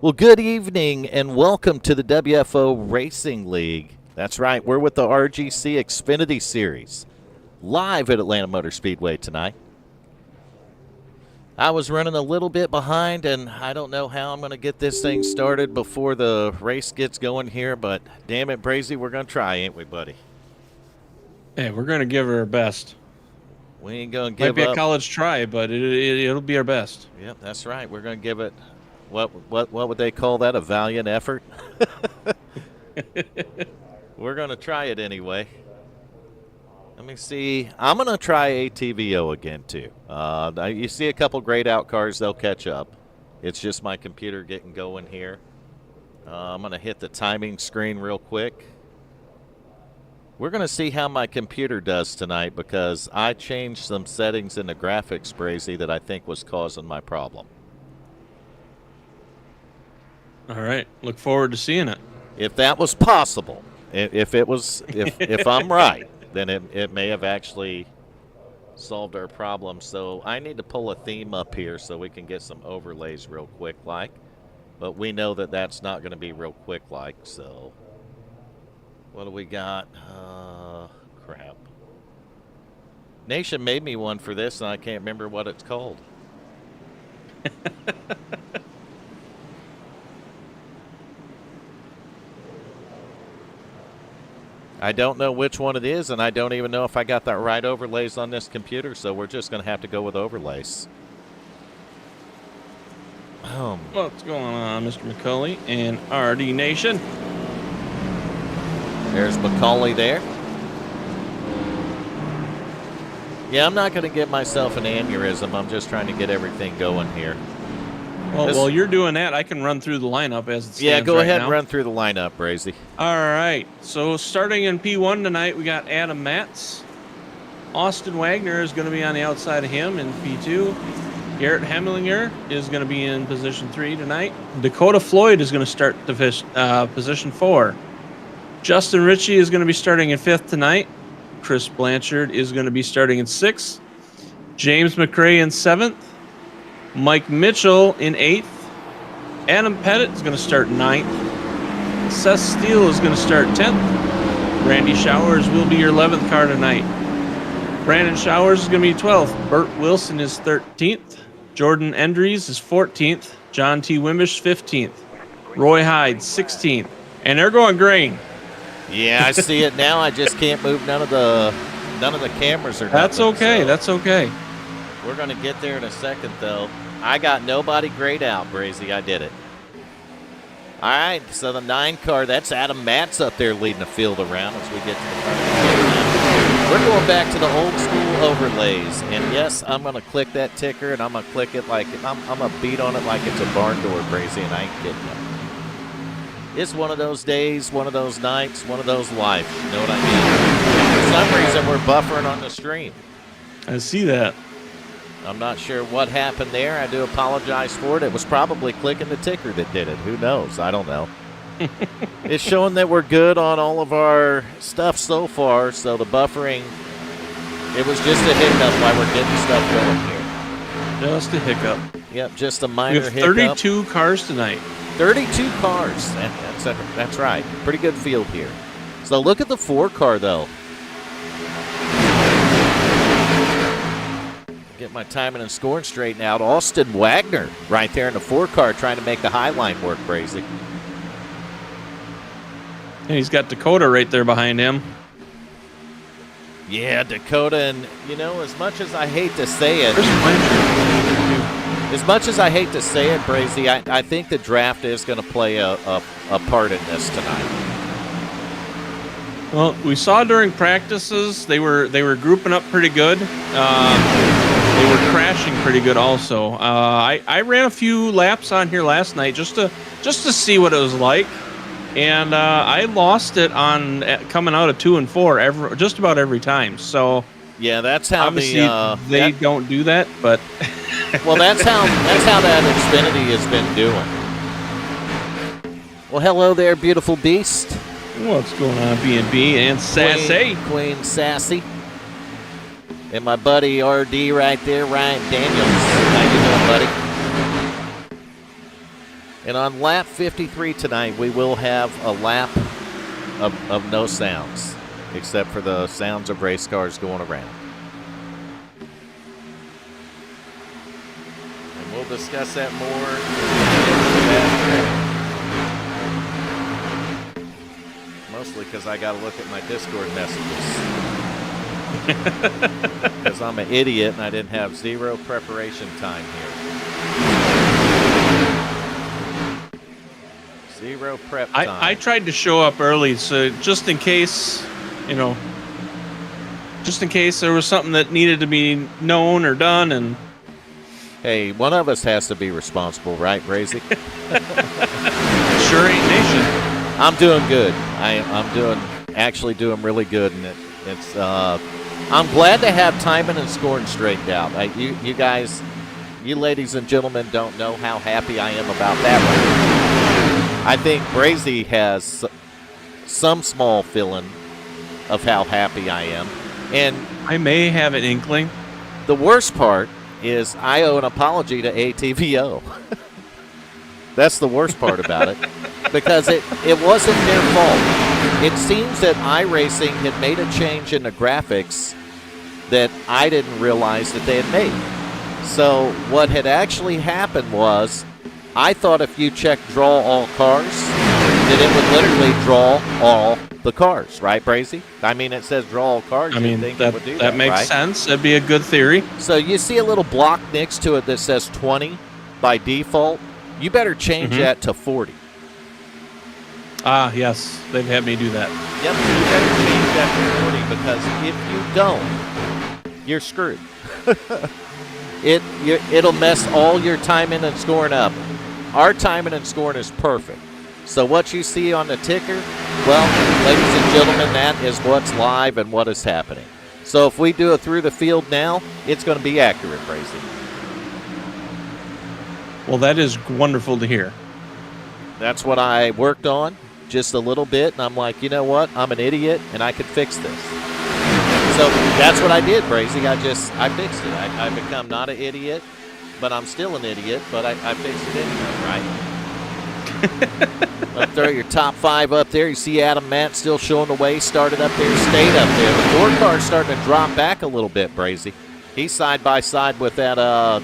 Well, good evening and welcome to the WFO Racing League. That's right, we're with the RGC Xfinity Series, live at Atlanta Motor Speedway tonight. I was running a little bit behind, and I don't know how I'm going to get this thing started before the race gets going here, but damn it, Brazy, we're going to try, ain't we, buddy? Hey, we're going to give her our best. We ain't going to give up. Might be a college try, but it'll be our best. Yep, that's right. We're going to give it, what would they call that, a valiant effort? We're going to try it anyway. Let me see. I'm going to try ATVO again, too. You see a couple grayed out cars, they'll catch up. It's just my computer getting going here. I'm going to hit the timing screen real quick. We're going to see how my computer does tonight because I changed some settings in the graphics, Brazy, that I think was causing my problem. All right. Look forward to seeing it. If that was possible, if I'm right, then it may have actually solved our problem. So I need to pull a theme up here so we can get some overlays real quick like. But we know that that's not going to be real quick like, so what do we got? Crap. Nation made me one for this, and I can't remember what it's called. I don't know which one it is, and I don't even know if I got the right overlays on this computer, so we're just going to have to go with overlays. What's going on, Mr. McCulley and RD Nation? There's Macaulay there. Yeah, I'm not going to give myself an aneurysm. I'm just trying to get everything going here. Well, while you're doing that, I can run through the lineup as it stands. Yeah, go ahead now. and run through the lineup, Brazy. All right. So starting in P1 tonight, we got Adam Matz. Austin Wagner is going to be on the outside of him in P2. Garrett Hemlinger is going to be in position 3 tonight. Dakota Floyd is going to start position 4. Justin Ritchie is going to be starting in 5th tonight. Chris Blanchard is going to be starting in 6th. James McRae in 7th. Mike Mitchell in 8th. Adam Pettit is going to start 9th. Seth Steele is going to start 10th. Randy Showers will be your 11th car tonight. Brandon Showers is going to be 12th. Burt Wilson is 13th. Jordan Endries is 14th. John T. Wimbish 15th. Roy Hyde 16th. And they're going green. Yeah, I see it now. I just can't move none of the cameras or nothing. That's okay. So that's okay. We're going to get there in a second, though. I got nobody grayed out, Brazy. I did it. All right, so the 9 car, that's Adam Matz up there leading the field around as we get to the front. We're going back to the old school overlays. And, yes, I'm going to click that ticker, and I'm going to click it like I'm going to beat on it like it's a barn door, Brazy, and I ain't kidding you. It's one of those days, one of those nights, one of those lives. You know what I mean? For some reason, we're buffering on the stream. I see that. I'm not sure what happened there. I do apologize for it. It was probably clicking the ticker that did it. Who knows? I don't know. It's showing that we're good on all of our stuff so far, so the buffering, it was just a hiccup while we're getting stuff going here. Just a hiccup. Yep, just a minor hiccup. We have 32 cars tonight. 32 cars. That's right. Pretty good field here. So look at the 4 car, though. Get my timing and scoring straightened out. Austin Wagner right there in the 4 car trying to make the high line work, Brazy. And he's got Dakota right there behind him. Yeah, Dakota, and, you know, as much as I hate to say it, Brazy, I think the draft is going to play a part in this tonight. Well, we saw during practices they were grouping up pretty good. They were crashing pretty good also. I ran a few laps on here last night just to see what it was like, and I lost it on coming out of 2 and 4 just about every time. So yeah, that's how obviously they don't do that, but well, that's how that Xfinity has been doing. Well, hello there, beautiful beast. What's going on, B&B and Sassy? Queen Sassy. And my buddy RD right there, Ryan Daniels. How you doing, buddy? And on lap 53 tonight, we will have a lap of no sounds, except for the sounds of race cars going around. And we'll discuss that more. Mostly because I got to look at my Discord messages. Because I'm an idiot and I didn't have zero preparation time here. Zero prep time. I tried to show up early, so just in case, just in case there was something that needed to be known or done. And hey, one of us has to be responsible, right, Brazy? Sure ain't nation. I'm doing good. I'm actually doing really good, and it's. I'm glad to have timing and scoring straightened out. You guys, you ladies and gentlemen, don't know how happy I am about that one. I think Brazy has some small feeling of how happy I am, and I may have an inkling. The worst part is I owe an apology to ATVO. That's the worst part about it, because it wasn't their fault. It seems that iRacing had made a change in the graphics that I didn't realize that they had made. So what had actually happened was, I thought if you check draw all cars, that it would literally draw all the cars, right, Brazy? I mean, it says draw all cars. I mean, think it would do that makes right? sense. That'd be a good theory. So you see a little block next to it that says 20 by default. You better change that to 40. Ah, yes. They've had me do that. Yep, you better change that to 40, because if you don't, you're screwed. It'll mess all your timing and scoring up. Our timing and scoring is perfect. So what you see on the ticker, well, ladies and gentlemen, that is what's live and what is happening. So if we do it through the field now, it's going to be accurate, Brazy. Well, that is wonderful to hear. That's what I worked on just a little bit, and I'm like, you know what? I'm an idiot, and I could fix this. So that's what I did, Brazy. I fixed it. I become not an idiot, but I'm still an idiot, but I fixed it anyway, right? I'll throw your top 5 up there. You see Adam Matt still showing the way. Started up there, stayed up there. The 4 car's starting to drop back a little bit, Brazy. He's side by side with that,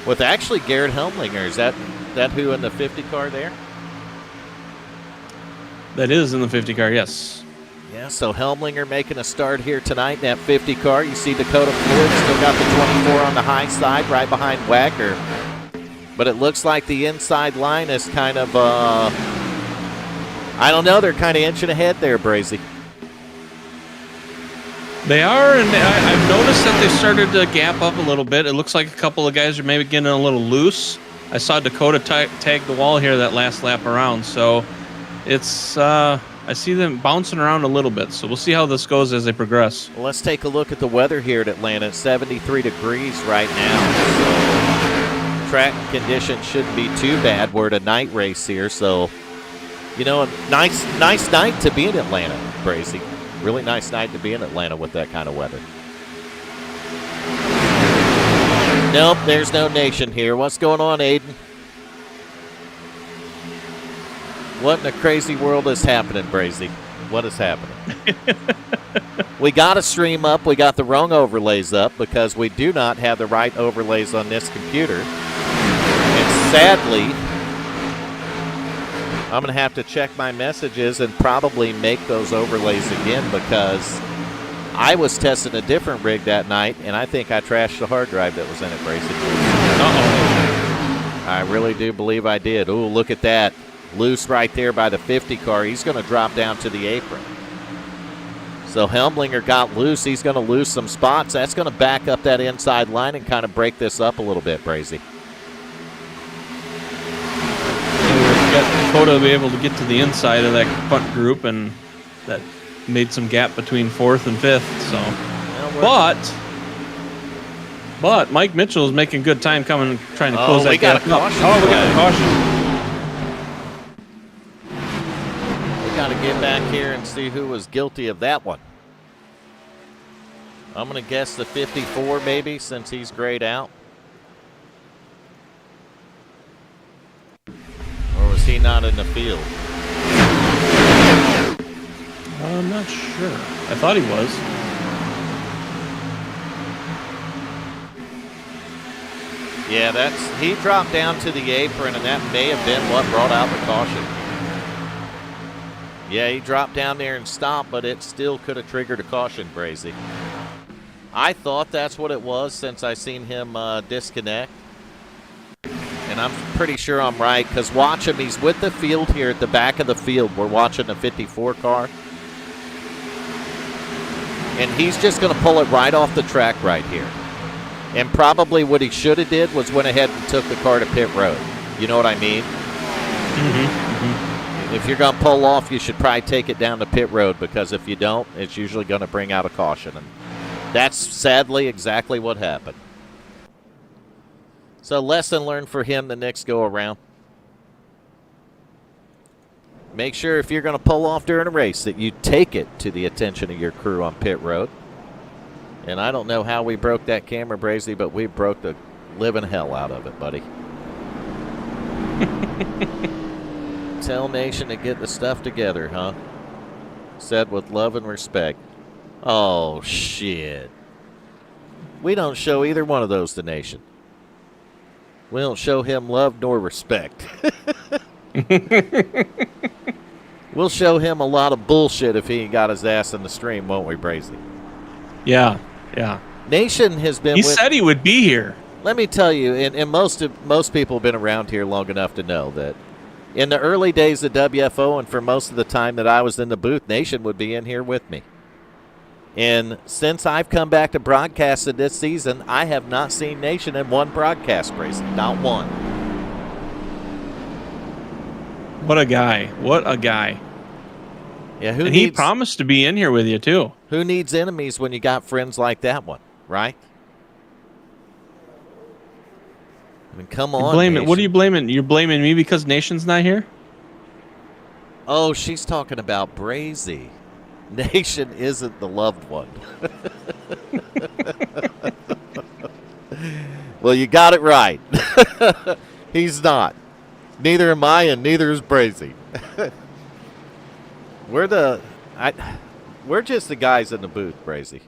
with actually Garrett Helmlinger. Is that who in the 50 car there? That is in the 50 car, yes. Yeah, so Helmlinger making a start here tonight in that 50 car. You see Dakota Floyd still got the 24 on the high side right behind Wagner. But it looks like the inside line is kind of, I don't know, they're kind of inching ahead there, Brazy. They are, and I've noticed that they started to gap up a little bit. It looks like a couple of guys are maybe getting a little loose. I saw Dakota tag the wall here that last lap around, so it's I see them bouncing around a little bit, so we'll see how this goes as they progress. Well, let's take a look at the weather here at Atlanta. It's 73 degrees right now, so track conditions shouldn't be too bad. We're at a night race here, so, you know, a nice night to be in Atlanta, Brazy. Really nice night to be in Atlanta with that kind of weather. Nope, there's no nation here. What's going on, Aiden? What in the crazy world is happening, Brazy? What is happening? We got a stream up. We got the wrong overlays up because we do not have the right overlays on this computer. And sadly, I'm going to have to check my messages and probably make those overlays again, because I was testing a different rig that night, and I think I trashed the hard drive that was in it, Brazy. Uh-oh. I really do believe I did. Ooh, look at that. Loose right there by the 50 car. He's going to drop down to the apron. So Helmlinger got loose. He's going to lose some spots. That's going to back up that inside line and kind of break this up a little bit, Brazy. Got Dakota to be able to get to the inside of that front group, and that made some gap between 4th and 5th. So, but Mike Mitchell is making good time coming, trying to close that gap up. We got a caution. Got to get back here and see who was guilty of that one. I'm going to guess the 54 maybe, since he's grayed out. Or he not in the field? I'm not sure. I thought he was. Yeah, he dropped down to the apron, and that may have been what brought out the caution. Yeah, he dropped down there and stopped, but it still could have triggered a caution, Brazy. I thought that's what it was since I seen him disconnect. And I'm pretty sure I'm right, because watch him. He's with the field here at the back of the field. We're watching the 54 car. And he's just going to pull it right off the track right here. And probably what he should have did was went ahead and took the car to pit road. You know what I mean? If you're going to pull off, you should probably take it down to pit road, because if you don't, it's usually going to bring out a caution. And that's sadly exactly what happened. So lesson learned for him the next go around. Make sure if you're going to pull off during a race that you take it to the attention of your crew on pit road. And I don't know how we broke that camera, Brazy, but we broke the living hell out of it, buddy. Tell Nation to get the stuff together, huh? Said with love and respect. Oh, shit. We don't show either one of those to Nation. We don't show him love nor respect. We'll show him a lot of bullshit if he ain't got his ass in the stream, won't we, Brazy? Yeah. Nation has been. He said he would be here. Let me tell you, and most people have been around here long enough to know that in the early days of WFO, and for most of the time that I was in the booth, Nation would be in here with me. And since I've come back to broadcasting this season, I have not seen Nation in one broadcast, Brazy. Not one. What a guy. Yeah, he promised to be in here with you, too. Who needs enemies when you got friends like that one, right? I mean, come on, Nation. What are you blaming? You're blaming me because Nation's not here? Oh, she's talking about Brazy. Nation isn't the loved one. Well, you got it right. He's not. Neither am I, and neither is Brazy. We're just the guys in the booth, Brazy.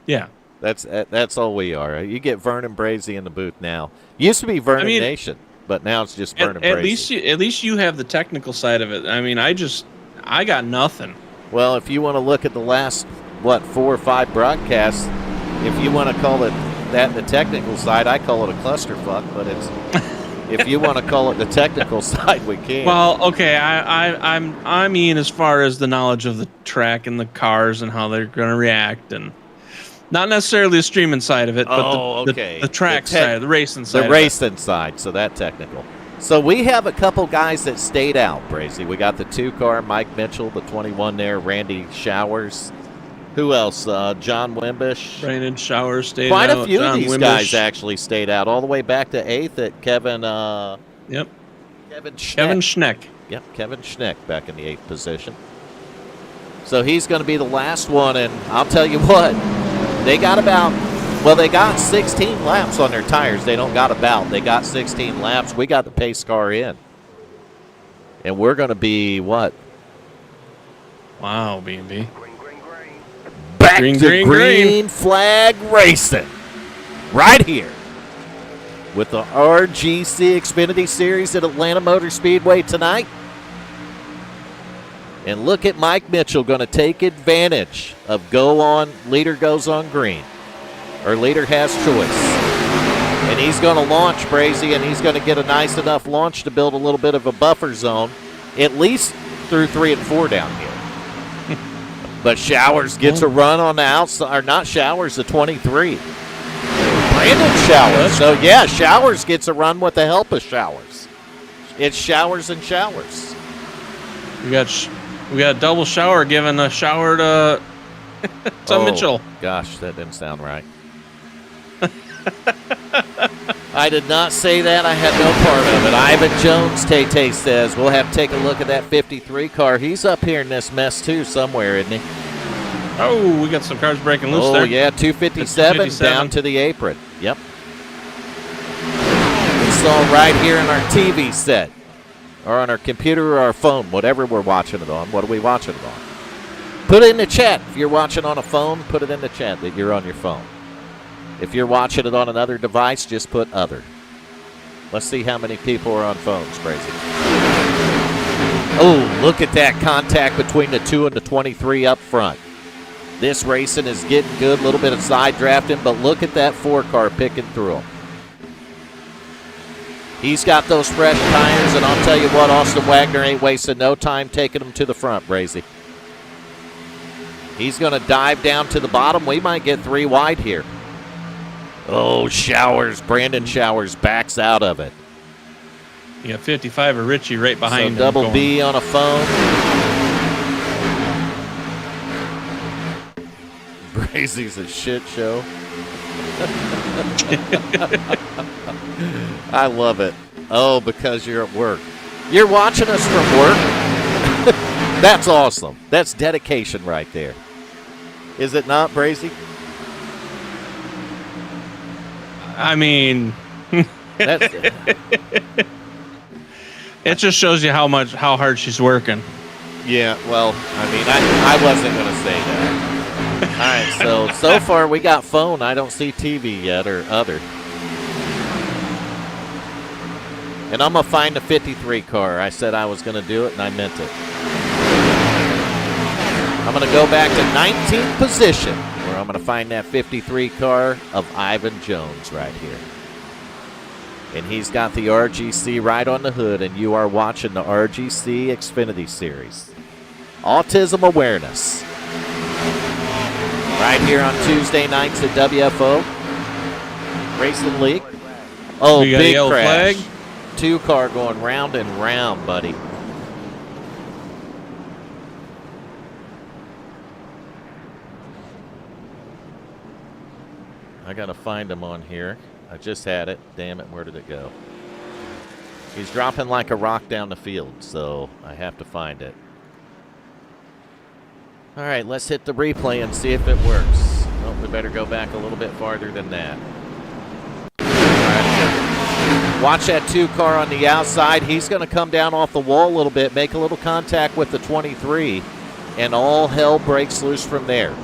Yeah. That's all we are. You get Vernon Brazy in the booth now. Used to be Vernon Nation, but now it's just Vernon Brazy. At least you have the technical side of it. I mean, I got nothing. Well, if you want to look at the last 4 or 5 broadcasts, if you want to call it that the technical side, I call it a clusterfuck. But it's if you want to call it the technical side, we can. Well, okay. I mean, as far as the knowledge of the track and the cars and how they're going to react, and not necessarily the streaming side of it, but the track side, the racing side. The racing side, so that technical. So we have a couple guys that stayed out, Brazy. We got the 2-car, Mike Mitchell, the 21 there, Randy Showers. Who else? John Wimbish. Brandon Showers stayed out. Quite a few of these Wimbish. guys actually stayed out, all the way back to 8th at Kevin. Yep. Kevin Schneck. Yep, Kevin Schneck back in the 8th position. So he's going to be the last one, and I'll tell you what, they got 16 laps on their tires. They don't got they got 16 laps. We got the pace car in. And we're going to be what? Wow, B&B. Back to green flag racing. Right here. With the RGC Xfinity Series at Atlanta Motor Speedway tonight. And look at Mike Mitchell going to take advantage of leader goes on green. Or leader has choice. And he's going to launch, Brazy, and he's going to get a nice enough launch to build a little bit of a buffer zone, at least through 3 and 4 down here. But Showers gets a run on the outside, or not Showers, the 23. Brandon Showers. So, yeah, Showers gets a run with the help of Showers. It's Showers and Showers. We got a double Shower giving a shower to Mitchell. Gosh, that didn't sound right. I did not say that. I had no part of it. Ivan Jones, Tay says, we'll have to take a look at that 53 car. He's up here in this mess, too, somewhere, isn't he? Oh, we got some cars breaking loose there. Oh, yeah, 257 down to the apron. Yep. We saw right here in our TV set. or on our computer or our phone, whatever we're watching it on. What are we watching it on? Put it in the chat. If you're watching on a phone, put it in the chat that you're on your phone. If you're watching it on another device, just put other. Let's see how many people are on phones, Crazy. Oh, look at that contact between the 2 and the 23 up front. This racing is getting good, a little bit of side drafting, but look at that 4 car picking through him. He's got those fresh tires, and I'll tell you what, Austin Wagner ain't wasting no time taking them to the front, Brazy. He's going to dive down to the bottom. We might get 3 wide here. Oh, Showers. Brandon Showers backs out of it. You got 55 or Richie right behind him. Double B on a phone. Brazy's a shit show. I love it. Oh, because you're at work. You're watching us from work? That's awesome. That's dedication right there. Is it not, Brazy? I mean, That's, it just shows you how hard she's working. yeah, well, I mean, I wasn't going to say that. All right, so far we got phone. I don't see TV yet or other. And I'm going to find the 53 car. I said I was going to do it, and I meant it. I'm going to go back to 19th position, where I'm going to find that 53 car of Ivan Jones right here. And he's got the RGC right on the hood, and you are watching the RGC Xfinity Series. Autism Awareness. Right here on Tuesday nights at WFO. Racing League. Oh, We got a big yellow crash. flag. 2 car going round and round, buddy. I got to find him on here. I just had it. Damn it, where did it go? He's dropping like a rock down the field, so I have to find it. All right, let's hit the replay and see if it works. Oh, we better go back a little bit farther than that. All right. Watch that 2 car on the outside. He's going to come down off the wall a little bit, make a little contact with the 23, and all hell breaks loose from there.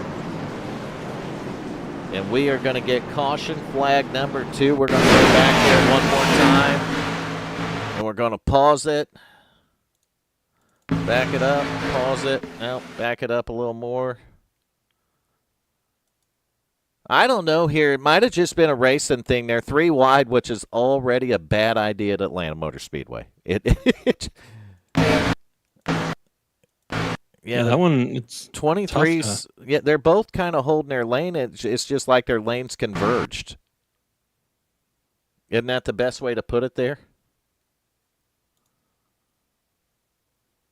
And we are going to get caution flag number 2. We're going to go back there one more time. And we're going to pause it. Back it up. Pause it. Now, back it up a little more. I don't know here. It might have just been a racing thing there. 3 wide, which is already a bad idea at Atlanta Motor Speedway. Yeah, that one, it's 23s, yeah, they're both kind of holding their lane. It's just like their lanes converged. Isn't that the best way to put it there?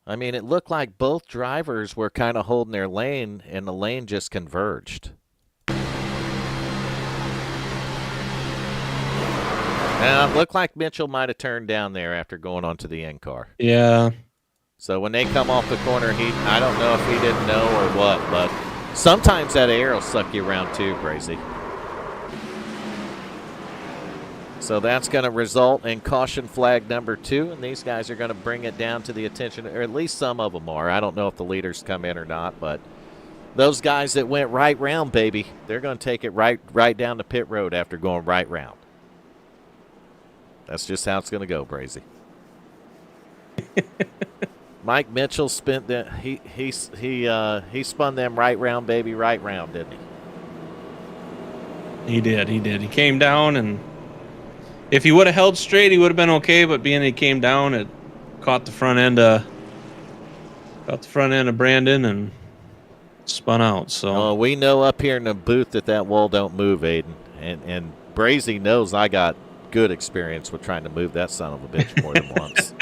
I mean, it looked like both drivers were kind of holding their lane, and the lane just converged. Now, it looked like Mitchell might have turned down there after going onto the end car. Yeah. So when they come off the corner, I don't know if he didn't know or what, but sometimes that air will suck you around too, Crazy. So that's going to result in caution flag number 2, and these guys are going to bring it down to the attention, or at least some of them are. I don't know if the leaders come in or not, but those guys that went right round, baby, they're going to take it right down the pit road after going right round. That's just how it's going to go, Brazy. Mike Mitchell spent he spun them right round, baby, right round, didn't he? He did. He came down, and if he would have held straight, he would have been okay. But being he came down, it caught the front end of Brandon and spun out. So we know up here in the booth that wall don't move, Aiden, and Brazy knows I got good experience with trying to move that son of a bitch more than once.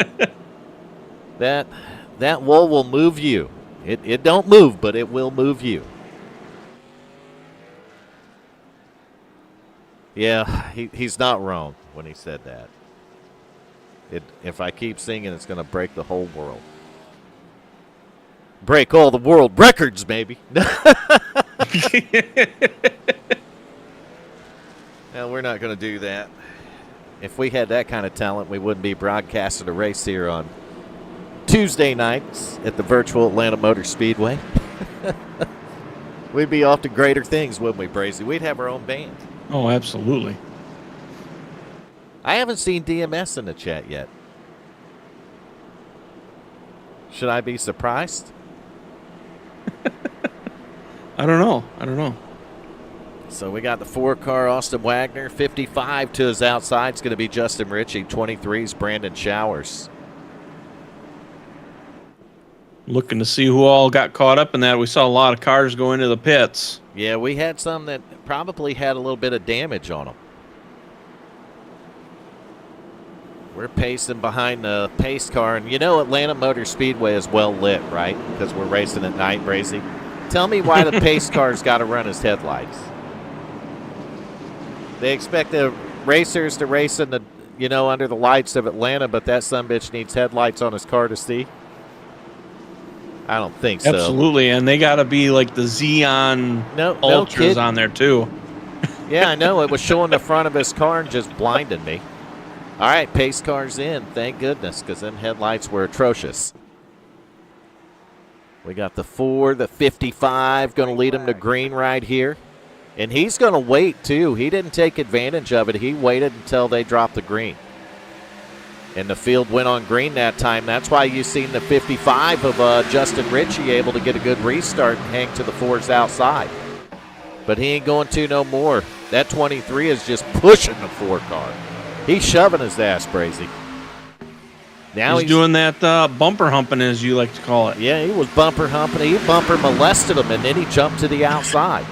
That wall will move you. It don't move, but it will move you. Yeah, he's not wrong when he said that. If I keep singing, it's going to break the whole world. Break all the world records, baby. No, we're not going to do that. If we had that kind of talent, we wouldn't be broadcasting a race here on Tuesday nights at the virtual Atlanta Motor Speedway. We'd be off to greater things, wouldn't we, Brazy? We'd have our own band. Oh, absolutely. I haven't seen DMS in the chat yet. Should I be surprised? I don't know. So we got the 4-car Austin Wagner. 55 to his outside. It's going to be Justin Ritchie. 23 is Brandon Showers. Looking to see who all got caught up in that. We saw a lot of cars go into the pits. Yeah, we had some that probably had a little bit of damage on them. We're pacing behind the pace car. And you know Atlanta Motor Speedway is well lit, right? Because we're racing at night, Brazy. Tell me why the pace car's got to run his headlights. They expect the racers to race in the, under the lights of Atlanta, but that sumbitch needs headlights on his car to see. I don't think so. Absolutely, and they got to be like the Xeon Ultras on there too. Yeah, I know. It was showing the front of his car and just blinded me. All right, pace car's in. Thank goodness, because them headlights were atrocious. We got the 4, the 55, going to lead him to green right here. And he's going to wait, too. He didn't take advantage of it. He waited until they dropped the green. And the field went on green that time. That's why you've seen the 55 of Justin Ritchie able to get a good restart and hang to the 4's outside. But he ain't going to no more. That 23 is just pushing the 4 car. He's shoving his ass, Brazy. Now he's doing that bumper humping, as you like to call it. Yeah, he was bumper humping. He bumper molested him, and then he jumped to the outside.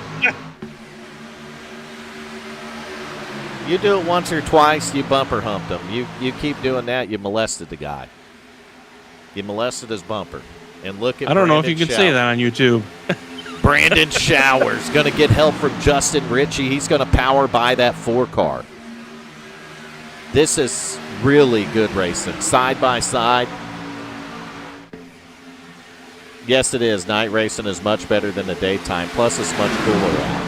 You do it once or twice, you bumper humped him. You keep doing that, you molested the guy. You molested his bumper. And look at I don't know if you can say that on YouTube. Brandon Showers going to get help from Justin Ritchie. He's going to power by that 4 car. This is really good racing. Side by side. Yes, it is. Night racing is much better than the daytime. Plus, it's much cooler out.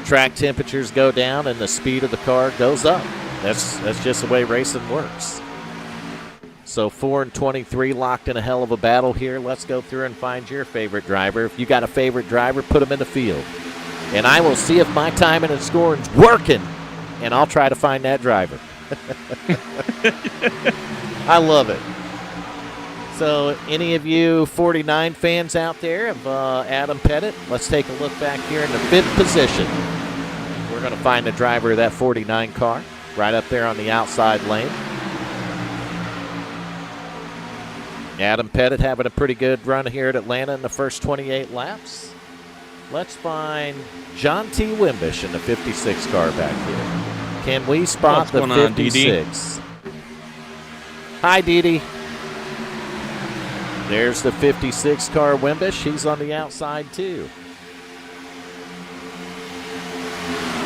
Track temperatures go down and the speed of the car goes up. That's just the way racing works. So 4 and 23 locked in a hell of a battle here. Let's go through and find your favorite driver. If you got a favorite driver, put him in the field. And I will see if my timing and scoring's working, and I'll try to find that driver. I love it. So any of you 49 fans out there of Adam Pettit, let's take a look back here in the 5th position. We're going to find the driver of that 49 car right up there on the outside lane. Adam Pettit having a pretty good run here at Atlanta in the first 28 laps. Let's find John T. Wimbish in the 56 car back here. Can we spot the 56? Hi, Dee. There's the 56 car Wimbish. He's on the outside, too.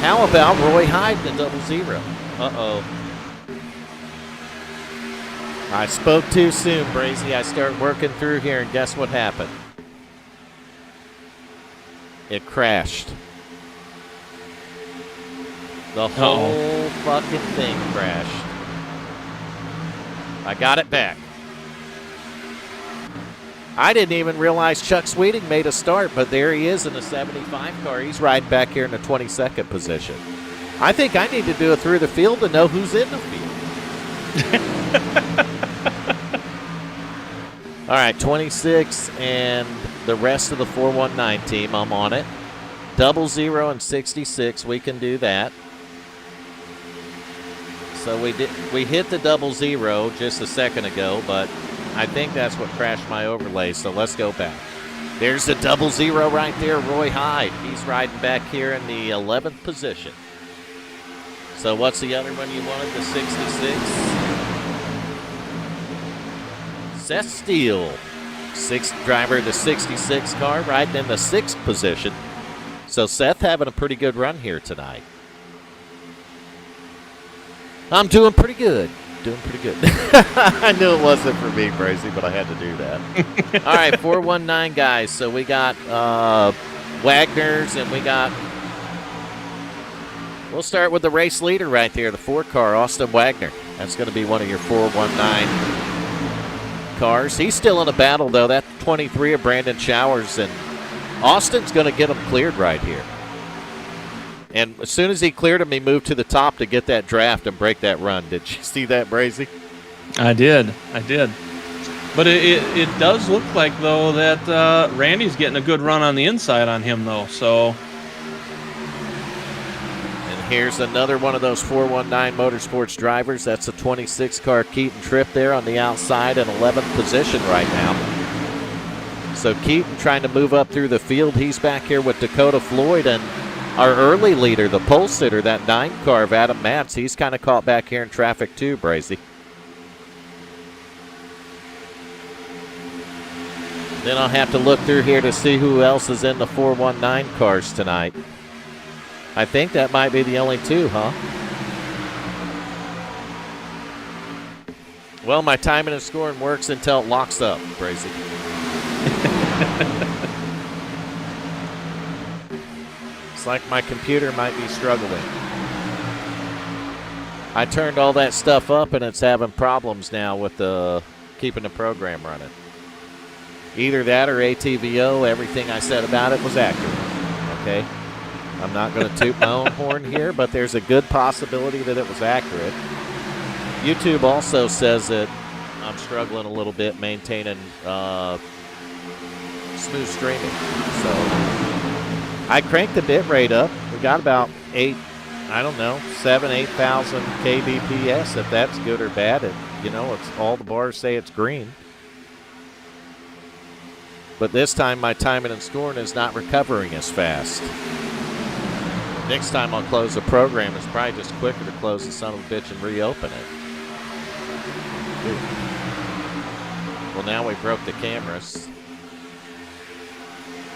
How about Roy Hyde in the 00? Uh-oh. I spoke too soon, Brazy. I start working through here, and guess what happened? It crashed. The whole fucking thing crashed. I got it back. I didn't even realize Chuck Sweeting made a start, but there he is in the 75 car. He's riding back here in the 22nd position. I think I need to do it through the field to know who's in the field. All right, 26 and the rest of the 419 team, I'm on it. 00 and 66, we can do that. So we hit the 00 just a second ago, but I think that's what crashed my overlay, so let's go back. There's the 00 right there, Roy Hyde. He's riding back here in the 11th position. So what's the other one you wanted, the 66? Seth Steele, driver of the 66 car, riding in the 6th position. So Seth having a pretty good run here tonight. I'm doing pretty good. I knew it wasn't for me, Brazy, but I had to do that. All right, 419 guys. So we got Wagner's, and we'll start with the race leader right there, the 4 car, Austin Wagner. That's going to be one of your 419 cars. He's still in a battle, though. That 23 of Brandon Showers, and Austin's going to get him cleared right here. And as soon as he cleared him, he moved to the top to get that draft and break that run. Did you see that, Brazy? I did. But it does look like, though, that Randy's getting a good run on the inside on him, though. So. And here's another one of those 419 Motorsports drivers. That's a 26-car Keaton Tripp there on the outside in 11th position right now. So Keaton trying to move up through the field. He's back here with Dakota Floyd, and our early leader, the pole sitter, that 9 car of Adam Matz, he's kind of caught back here in traffic too, Brazy. Then I'll have to look through here to see who else is in the 419 cars tonight. I think that might be the only 2, huh? Well, my timing and scoring works until it locks up, Brazy. It's like my computer might be struggling. I turned all that stuff up and it's having problems now with keeping the program running. Either that or ATVO, everything I said about it was accurate. Okay? I'm not going to toot my own horn here, but there's a good possibility that it was accurate. YouTube also says that I'm struggling a little bit maintaining smooth streaming. So I cranked the bit rate up. We got about 7,000, 8,000 kbps, if that's good or bad. It's all the bars say it's green. But this time my timing and scoring is not recovering as fast. Next time I'll close the program, it's probably just quicker to close the son of a bitch and reopen it. Ooh. Well, now we broke the cameras.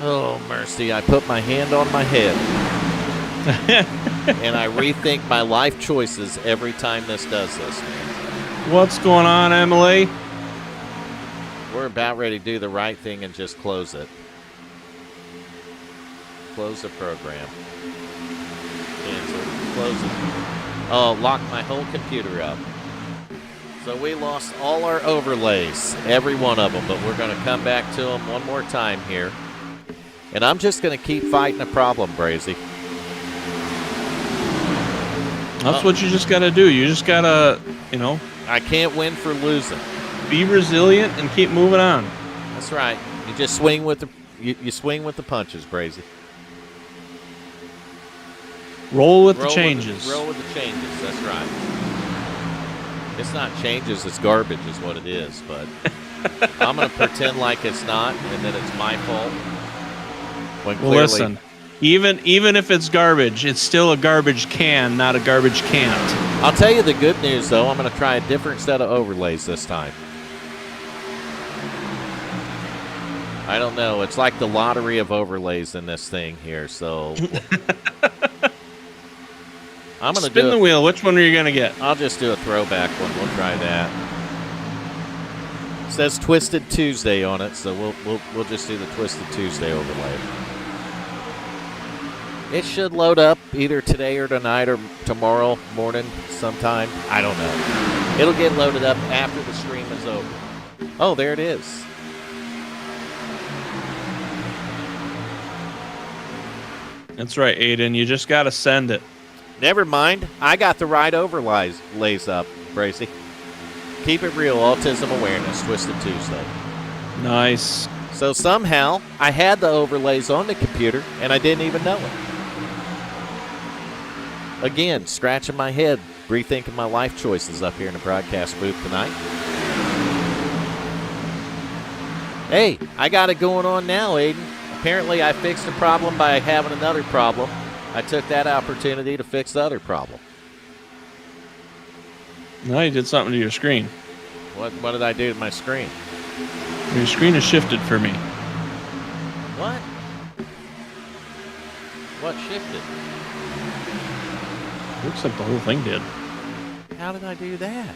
Oh, mercy. I put my hand on my head. And I rethink my life choices every time this does this, man. What's going on, Emily? We're about ready to do the right thing and just close it. Close the program. Cancel. Close it. Oh, lock my whole computer up. So we lost all our overlays, every one of them, but we're going to come back to them one more time here. And I'm just going to keep fighting a problem, Brazy. That's what you just got to do. You just got to, I can't win for losing. Be resilient and keep moving on. That's right. You just swing with the you swing with the punches, Brazy. Roll with the changes. Roll with the changes. That's right. It's not changes, it's garbage is what it is. But I'm going to pretend like it's not and that it's my fault. When clearly, listen, even if it's garbage, it's still a garbage can, not a garbage can't. I'll tell you the good news, though. I'm going to try a different set of overlays this time. I don't know. It's like the lottery of overlays in this thing here. So I'm going to spin the wheel. Which one are you going to get? I'll just do a throwback one. We'll try that. It says Twisted Tuesday on it, so we'll just do the Twisted Tuesday overlay. It should load up either today or tonight or tomorrow morning sometime. I don't know. It'll get loaded up after the stream is over. Oh, there it is. That's right, Aiden. You just got to send it. Never mind. I got the right overlays up, Bracy. Keep it real, autism awareness, Twisted Tuesday. Nice. So somehow I had the overlays on the computer and I didn't even know it. Again, scratching my head, rethinking my life choices up here in the broadcast booth tonight. Hey, I got it going on now, Aiden. Apparently I fixed the problem by having another problem. I took that opportunity to fix the other problem. No, you did something to your screen. What did I do to my screen? Your screen has shifted for me. What? What shifted? Looks like the whole thing did. How did I do that?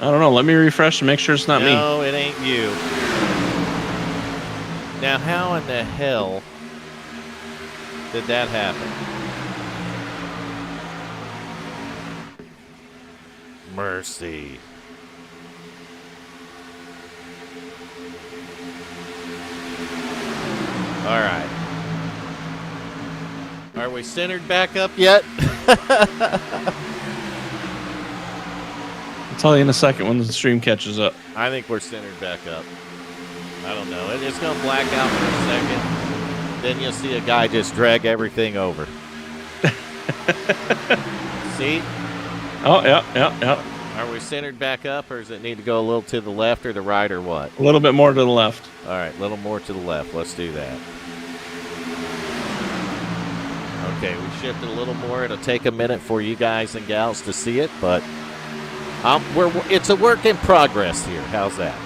I don't know. Let me refresh and make sure it's not me. No, it ain't you. Now, how in the hell did that happen? Mercy. All right. Are we centered back up yet? I'll tell you in a second when the stream catches up. I think we're centered back up. I don't know. It's going to black out for a second. Then you'll see a guy just drag everything over. See? Oh, yeah. Are we centered back up, or does it need to go a little to the left or the right or what? A little bit more to the left. All right, a little more to the left. Let's do that. Okay, we shifted a little more. It'll take a minute for you guys and gals to see it, but it's a work in progress here. How's that?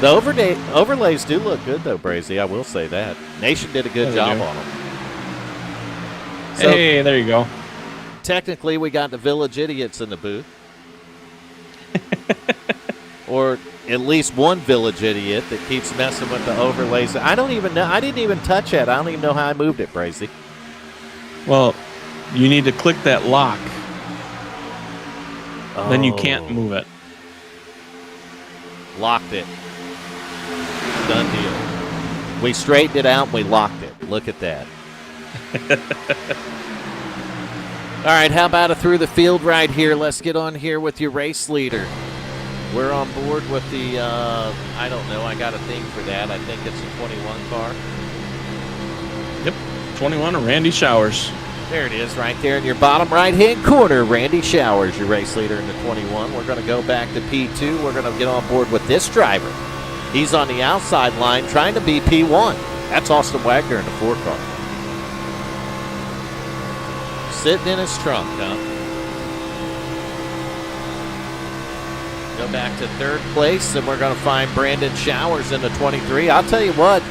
The overlays do look good, though, Brazy. I will say that. Nation did a good job on them. So, hey, there you go. Technically, we got the village idiots in the booth. Or at least one village idiot that keeps messing with the overlays. I don't even know. I didn't even touch it. I don't even know how I moved it, Brazy. Well, you need to click that lock. Oh. Then you can't move it. Locked it. Done deal. We straightened it out and we locked it. Look at that. All right, how about a through the field right here? Let's get on here with your race leader. We're on board with the, I don't know, I got a thing for that. I think it's a 21 car. Yep, 21, Randy Showers. There it is right there in your bottom right-hand corner. Randy Showers, your race leader in the 21. We're going to go back to P2. We're going to get on board with this driver. He's on the outside line trying to be P1. That's Austin Wagner in the 4 car. Sitting in his trunk, huh? Go back to 3rd place, and we're going to find Brandon Showers in the 23. I'll tell you what,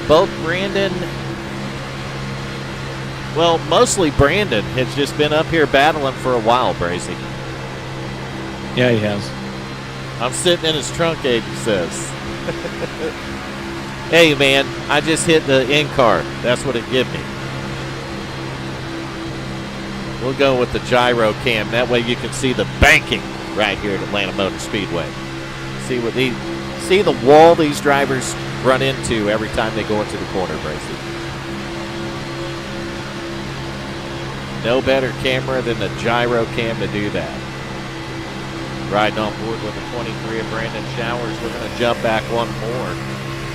both Brandon, well, mostly Brandon has just been up here battling for a while, Brazy. Yeah, he has. I'm sitting in his trunk, Aiden says. Hey, man, I just hit the in-car. That's what it give me. We'll go with the gyro cam. That way you can see the banking right here at Atlanta Motor Speedway. See the wall these drivers run into every time they go into the corner, Bracy. No better camera than the gyro cam to do that. Riding on board with the 23 of Brandon Showers. We're going to jump back one more.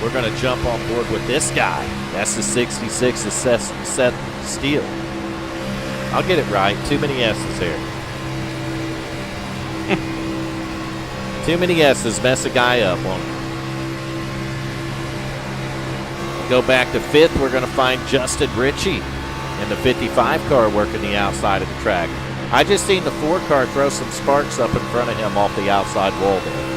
We're going to jump on board with this guy. That's the 66 of Seth Steele. I'll get it right. Too many S's here. Too many S's mess a guy up on it. Go back to 5th. We're going to find Justin Ritchie in the 55 car working the outside of the track. I just seen the 4 car throw some sparks up in front of him off the outside wall there.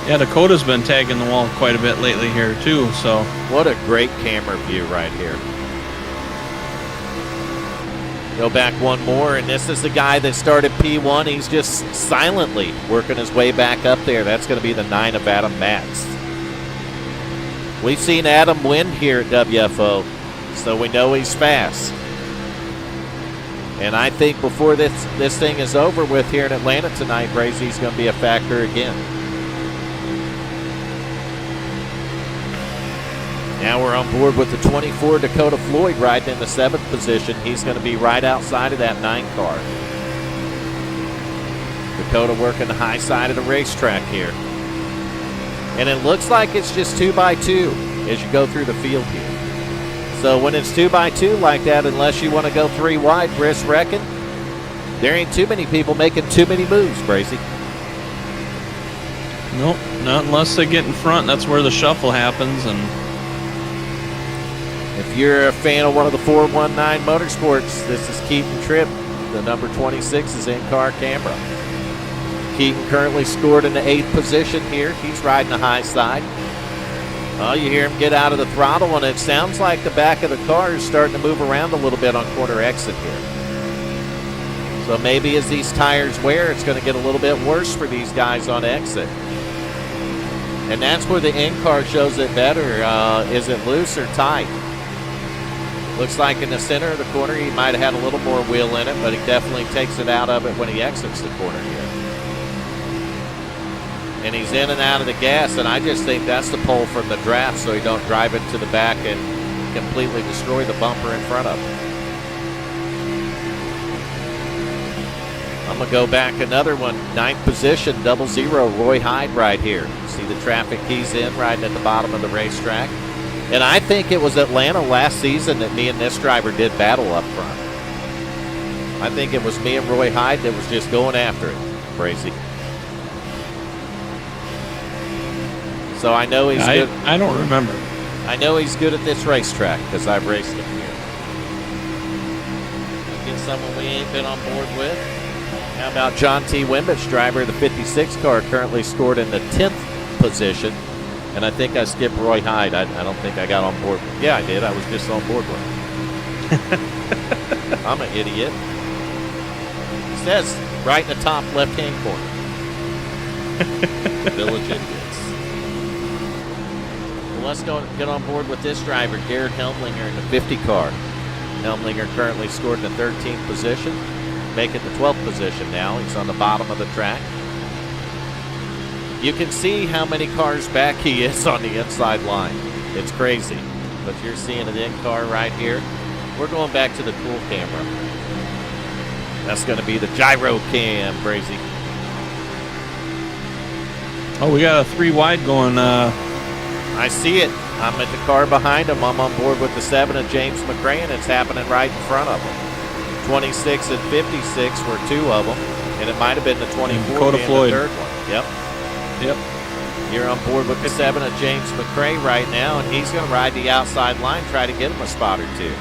Yeah, Dakota's been tagging the wall quite a bit lately here, too, so. What a great camera view right here. Go back one more, and this is the guy that started P1. He's just silently working his way back up there. That's going to be the 9 of Adam Matz. We've seen Adam win here at WFO, so we know he's fast. And I think before this thing is over with here in Atlanta tonight, Brazy's going to be a factor again. Now we're on board with the 24 Dakota Floyd riding in the 7th position. He's going to be right outside of that 9 car. Dakota working the high side of the racetrack here. And it looks like it's just 2x2 as you go through the field here. So when it's 2x2 like that, unless you want to go 3 wide, Briss reckon, there ain't too many people making too many moves, Bracy. Nope, not unless they get in front. That's where the shuffle happens. And if you're a fan of one of the 419 Motorsports, this is Keaton Tripp. The number 26 is in-car camera. Keaton currently scored in the 8th position here. He's riding the high side. Oh, you hear him get out of the throttle, and it sounds like the back of the car is starting to move around a little bit on corner exit here. So maybe as these tires wear, it's going to get a little bit worse for these guys on exit. And that's where the in-car shows it better. Is it loose or tight? Looks like in the center of the corner, he might have had a little more wheel in it, but he definitely takes it out of it when he exits the corner here. And he's in and out of the gas, and I just think that's the pole from the draft so he don't drive it to the back and completely destroy the bumper in front of him. I'm going to go back another one. 9th position, 00, Roy Hyde right here. See the traffic he's in riding at the bottom of the racetrack. And I think it was Atlanta last season that me and this driver did battle up front. I think it was me and Roy Hyde that was just going after it. Crazy. So I know he's good. I don't remember. I know he's good at this racetrack because I've raced him here. Get someone we ain't been on board with. How about John T. Wimbich, driver of the 56 car, currently scored in the 10th position. And I think I skipped Roy Hyde. I don't think I got on board. Yeah, I did. I was just on board with him. I'm an idiot. It says right in the top left-hand corner. Village idiots. Well, let's go get on board with this driver, Garrett Helmlinger, in the 50 car. Helmlinger currently scored in the 13th position. Making the 12th position now. He's on the bottom of the track. You can see how many cars back he is on the inside line. It's crazy. But you're seeing an in-car right here. We're going back to the cool camera. That's going to be the gyro cam, Brazy. Oh, we got a 3 wide going. I see it. I'm at the car behind him. I'm on board with the 7 of James McRae, and it's happening right in front of him. 26 and 56 were 2 of them, and it might have been the 24 being the third one. Yep. You're on board with the 7 of James McRae right now, and he's going to ride the outside line, try to get him a spot or two.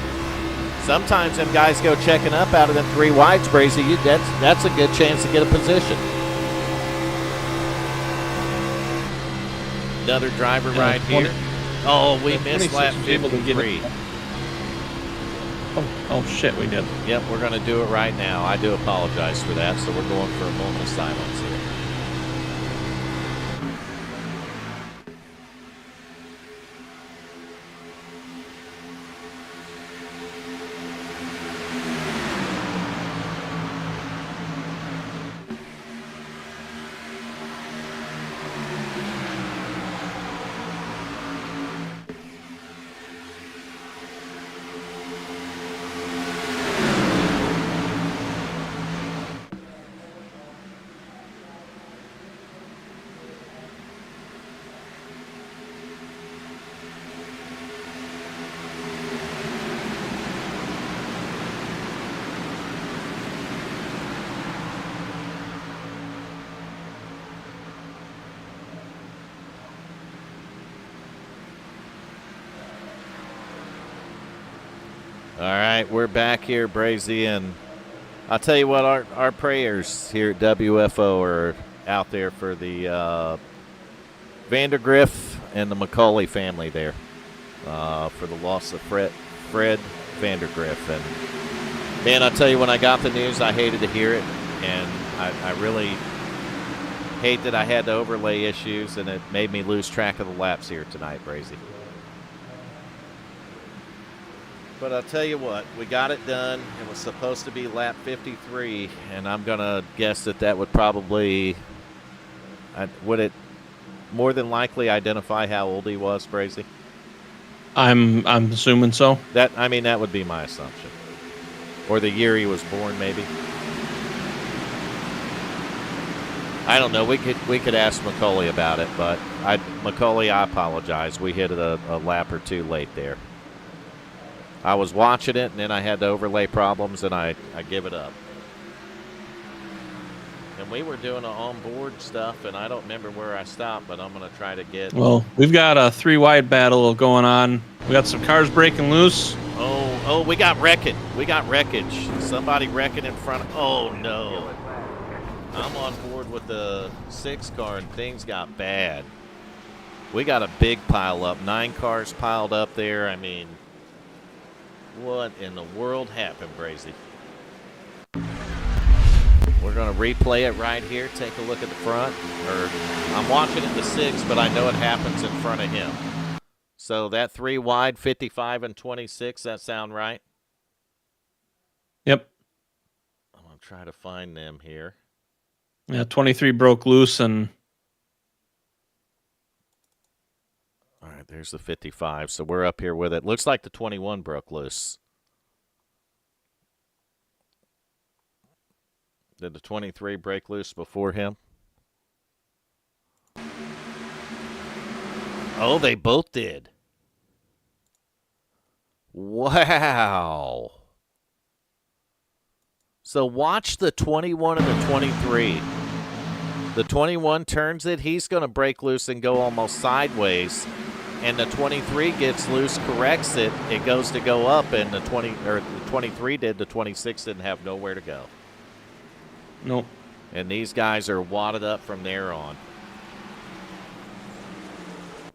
Sometimes them guys go checking up out of them 3 wides, Brazy. That's a good chance to get a position. Another driver right here. Oh, we missed lap 53. Oh, shit, we did. Yep, we're going to do it right now. I do apologize for that, so we're going for a moment of silence here. All right, we're back here, Brazy, and I'll tell you what, our prayers here at WFO are out there for the Vandergriff and the McCauley family there for the loss of Fred Vandergriff. And, man, I'll tell you, when I got the news, I hated to hear it, and I really hate that I had the overlay issues, and it made me lose track of the laps here tonight, Brazy. But I'll tell you what, we got it done. It was supposed to be lap 53, and I'm going to guess that would probably, would it more than likely identify how old he was, Brazy? I'm assuming so. That would be my assumption. Or the year he was born, maybe. I don't know. We could ask McCauley about it, but McCauley, I apologize. We hit it a lap or two late there. I was watching it, and then I had the overlay problems, and I give it up. And we were doing the onboard stuff, and I don't remember where I stopped, but I'm going to try to get... Well, we've got a 3-wide battle going on. We got some cars breaking loose. Oh, we got wrecking. We got wreckage. Somebody wrecking in front of... Oh, no. I'm on board with the 6 car, and things got bad. We got a big pile up. 9 cars piled up there. I mean... What in the world happened, Brazy? We're going to replay it right here. Take a look at the front. I'm watching it in the 6, but I know it happens in front of him. So that 3 wide, 55 and 26, that sound right? Yep. I'm going to try to find them here. Yeah, 23 broke loose, and All right, there's the 55. So we're up here with it. Looks like the 21 broke loose. Did the 23 break loose before him? Oh, they both did. Wow. So watch the 21 and the 23. The 21 turns it. He's going to break loose and go almost sideways. And the 23 gets loose, corrects it. It goes to go up, and the 23 did. The 26 didn't have nowhere to go. nope. And these guys are wadded up from there on.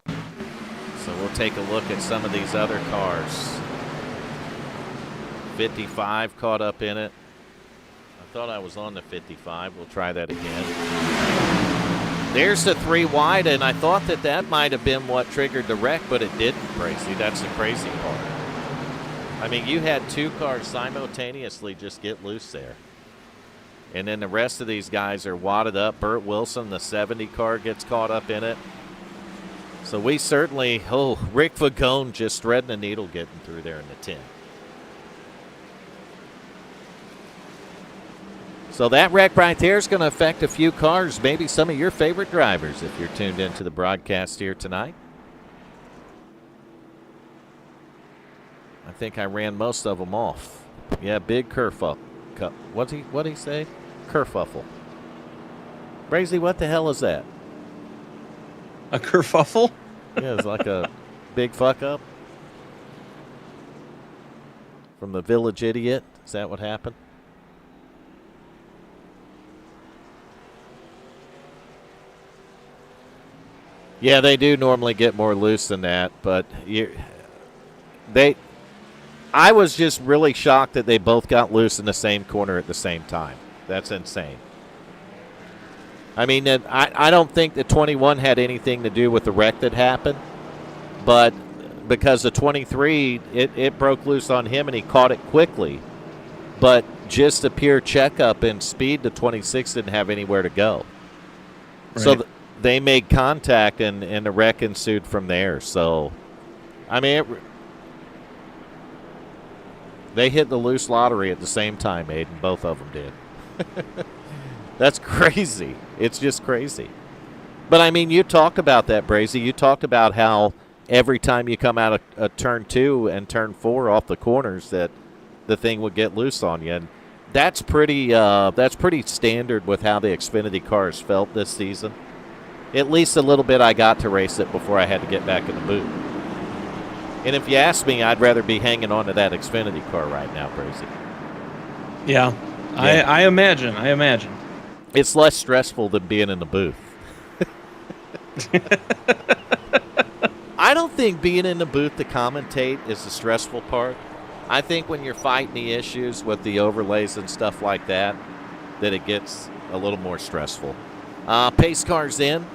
So we'll take a look at some of these other cars. 55 caught up in it. I thought I was on the 55. We'll try that again. There's the 3 wide, and I thought that might have been what triggered the wreck, but it didn't, Tracy. That's the crazy part. I mean, you had 2 cars simultaneously just get loose there. And then the rest of these guys are wadded up. Burt Wilson, the 70 car, gets caught up in it. So we certainly, Rick Vagone just threading the needle getting through there in the 10. So that wreck right there is going to affect a few cars, maybe some of your favorite drivers if you're tuned into the broadcast here tonight. I think I ran most of them off. Yeah, big kerfuffle. What'd he say? Kerfuffle. Brazy, what the hell is that? A kerfuffle? Yeah, it's like a big fuck up. From the Village Idiot. Is that what happened? Yeah, they do normally get more loose than that, but I was just really shocked that they both got loose in the same corner at the same time. That's insane. I mean, I don't think the 21 had anything to do with the wreck that happened, but because the 23, it broke loose on him and he caught it quickly. But just a pure checkup and speed, the 26 didn't have anywhere to go. Right. So they made contact and the wreck ensued from there. So, I mean, they hit the loose lottery at the same time, Aiden. Both of them did. That's crazy. It's just crazy. But, I mean, you talked about that, Brazy. You talked about how every time you come out of turn 2 and turn 4 off the corners that the thing would get loose on you. And that's pretty standard with how the Xfinity cars felt this season. At least a little bit I got to race it before I had to get back in the booth. And if you ask me, I'd rather be hanging on to that Xfinity car right now, Brazy. Yeah. I imagine. It's less stressful than being in the booth. I don't think being in the booth to commentate is the stressful part. I think when you're fighting the issues with the overlays and stuff like that it gets a little more stressful. Pace car's in.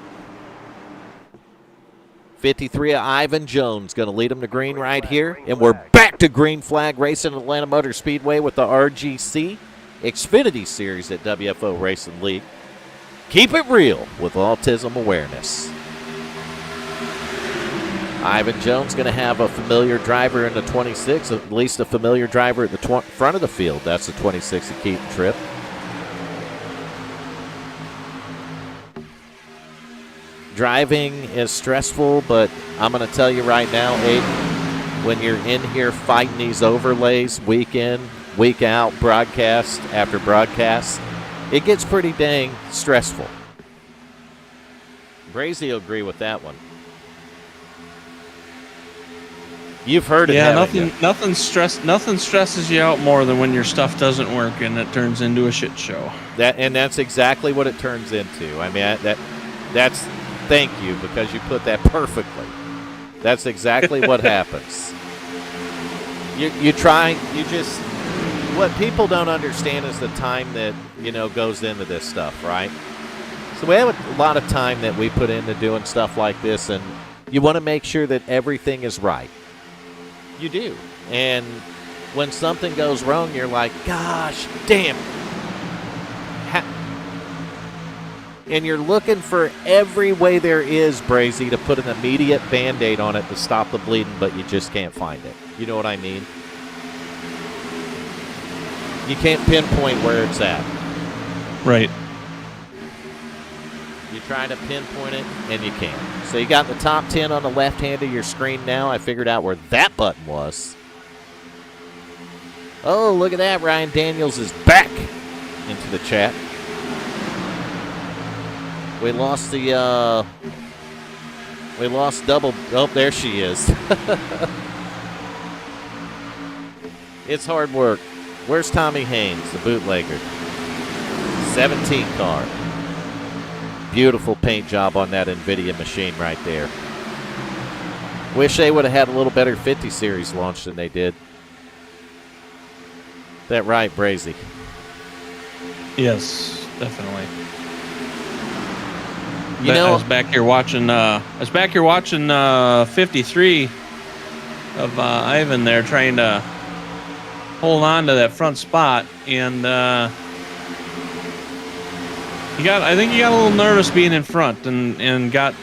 53 of Ivan Jones going to lead them to green right here. And we're back to green flag racing at Atlanta Motor Speedway with the RGC Xfinity Series at WFO Racing League. Keep it real with autism awareness. Ivan Jones going to have a familiar driver in the 26, at least a familiar driver at the front of the field. That's the 26 of Keaton Tripp. Driving is stressful, but I'm going to tell you right now, Aiden, when you're in here fighting these overlays week in, week out, broadcast after broadcast, it gets pretty dang stressful. Brazy will agree with that one. You've heard it. Yeah, nothing stresses you out more than when your stuff doesn't work and it turns into a shit show. That's exactly what it turns into. I mean, that's thank you, because you put that perfectly. That's exactly what happens. What people don't understand is the time that, goes into this stuff, right? So we have a lot of time that we put into doing stuff like this, and You want to make sure that everything is right. You do. And when something goes wrong, you're like, gosh, damn. And you're looking for every way there is, Brazy, to put an immediate Band-Aid on it to stop the bleeding, but you just can't find it. You know what I mean? You can't pinpoint where it's at. Right. You try to pinpoint it, and you can't. So you got the top 10 on the left hand of your screen now. I figured out where that button was. Oh, look at that. Ryan Daniels is back into the chat. We lost the, we lost double. Oh, there she is. It's hard work. Where's Tommy Haynes, the bootlegger? 17 car. Beautiful paint job on that NVIDIA machine right there. Wish they would have had a little better 50 Series launch than they did. That right, Brazy? Yes, definitely. You know, I was back here watching. 53 of Ivan there, trying to hold on to that front spot, and I think he got a little nervous being in front, and got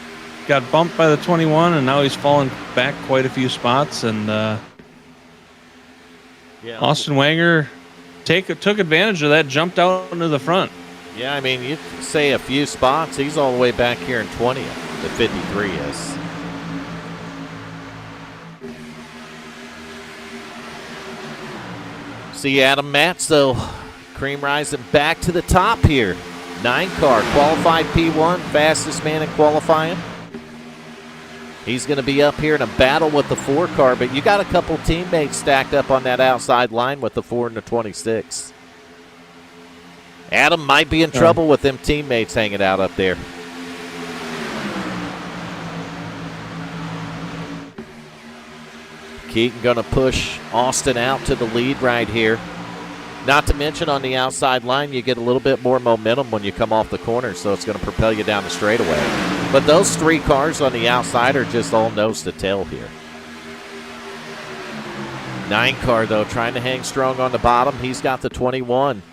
bumped by the 21, and now he's fallen back quite a few spots, and yeah. Austin Wagner took advantage of that, jumped out into the front. Yeah, I mean, you say a few spots. He's all the way back here in 20th. The 53 is. See Adam Matz, though. Cream rising back to the top here. 9 car, qualified P1, fastest man in qualifying. He's going to be up here in a battle with the 4 car, but you got a couple teammates stacked up on that outside line with the 4 and the 26. Adam might be in trouble with them teammates hanging out up there. Keaton going to push Austin out to the lead right here. Not to mention on the outside line, you get a little bit more momentum when you come off the corner, so it's going to propel you down the straightaway. But those 3 cars on the outside are just all nose to tail here. 9 car, though, trying to hang strong on the bottom. He's got the 21.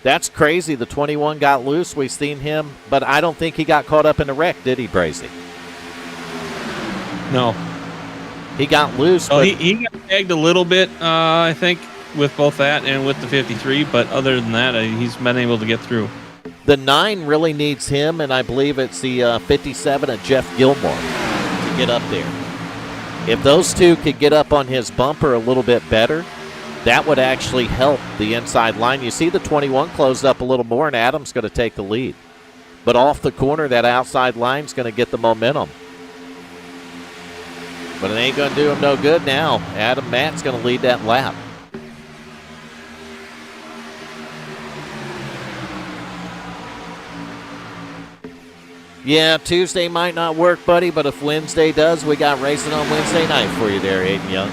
That's crazy. The 21 got loose. We've seen him, but I don't think he got caught up in the wreck, did he, Brazy? No. He got loose. Oh, he got tagged a little bit, I think, with both that and with the 53, but other than that, he's been able to get through. The 9 really needs him, and I believe it's the 57 of Jeff Gilmore to get up there. If those two could get up on his bumper a little bit better, that would actually help the inside line. You see the 21 closed up a little more, and Adam's going to take the lead. But off the corner, that outside line's going to get the momentum. But it ain't going to do him no good now. Adam Matt's going to lead that lap. Yeah, Tuesday might not work, buddy, but if Wednesday does, we got racing on Wednesday night for you there, Aiden Young.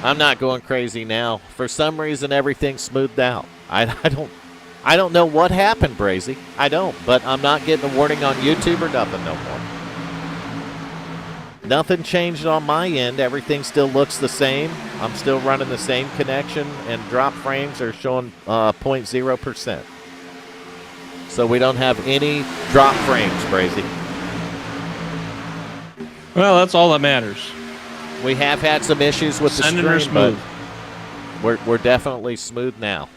I'm not going crazy now. For some reason, everything's smoothed out. I don't know what happened, Brazy. I don't, but I'm not getting a warning on YouTube or nothing no more. Nothing changed on my end. Everything still looks the same. I'm still running the same connection, and drop frames are showing 0.0%. So we don't have any drop frames, Brazy. Well, that's all that matters. We have had some issues with the stream, but we're definitely smooth now.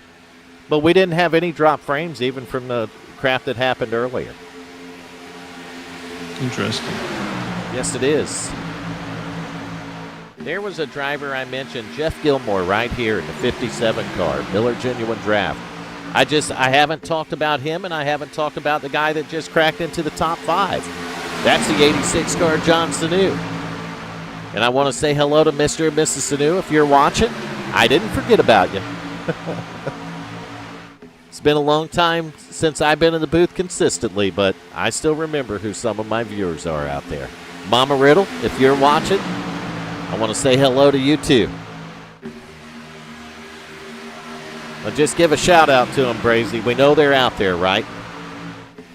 But we didn't have any drop frames even from the crap that happened earlier. Interesting. Yes, it is. There was a driver I mentioned, Jeff Gilmore, right here in the 57 car, Miller Genuine Draft. I haven't talked about him, and I haven't talked about the guy that just cracked into the top 5. That's the 86 car, John Sanu. And I want to say hello to Mr. and Mrs. Sanu. If you're watching, I didn't forget about you. It's been a long time since I've been in the booth consistently, but I still remember who some of my viewers are out there. Mama Riddle, if you're watching, I want to say hello to you too. Well, just give a shout out to them, Brazy. We know they're out there, right?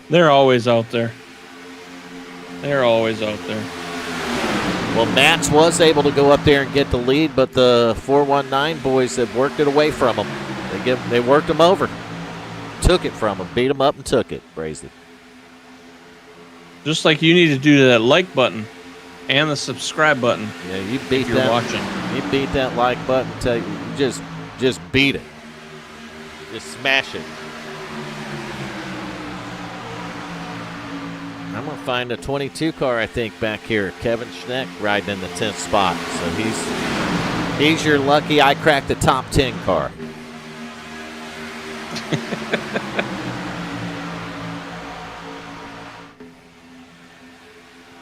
They're always out there. They're always out there. Well, Mats was able to go up there and get the lead, but the 419 boys have worked it away from them. They worked them over. Took it from them. Beat them up and took it, Brazy. Just like you need to do that like button and the subscribe button. Yeah, you beat if you're that. Watching. You beat that like button. Tell you just beat it. Just smash it. I'm going to find a 22 car, I think, back here. Kevin Schneck riding in the 10th spot. So he's your lucky I cracked the top 10 car.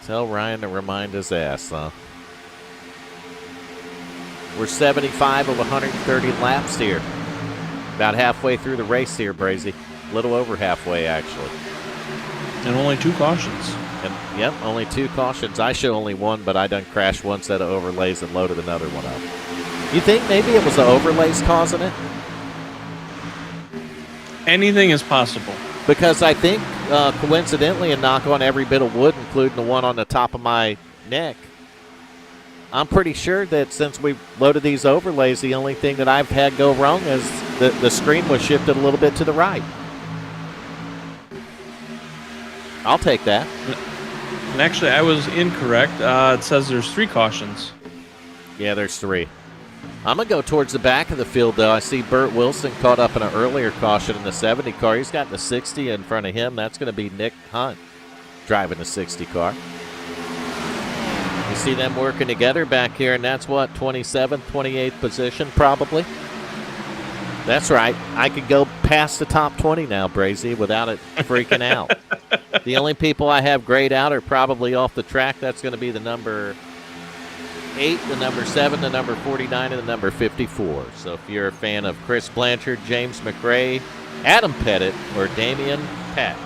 Tell Ryan to remind his ass, huh? We're 75 of 130 laps here. About halfway through the race here, Brazy. A little over halfway, actually. And only 2 cautions. And yep, only 2 cautions. I show only 1, but I done crashed 1 set of overlays and loaded another one up. You think maybe it was the overlays causing it? Anything is possible. Because I think, coincidentally, and knock on every bit of wood, including the one on the top of my neck, I'm pretty sure that since we loaded these overlays, the only thing that I've had go wrong is the screen was shifted a little bit to the right. I'll take that. And actually, I was incorrect. It says there's 3 cautions. Yeah, there's 3. I'm going to go towards the back of the field, though. I see Burt Wilson caught up in an earlier caution in the 70 car. He's got the 60 in front of him. That's going to be Nick Hunt driving the 60 car. You see them working together back here, and that's what, 27th, 28th position probably? That's right. I could go past the top 20 now, Brazy, without it freaking out. The only people I have grayed out are probably off the track. That's going to be the number 8, the number 7, the number 49, and the number 54. So if you're a fan of Chris Blanchard, James McRae, Adam Pettit, or Damian Pack,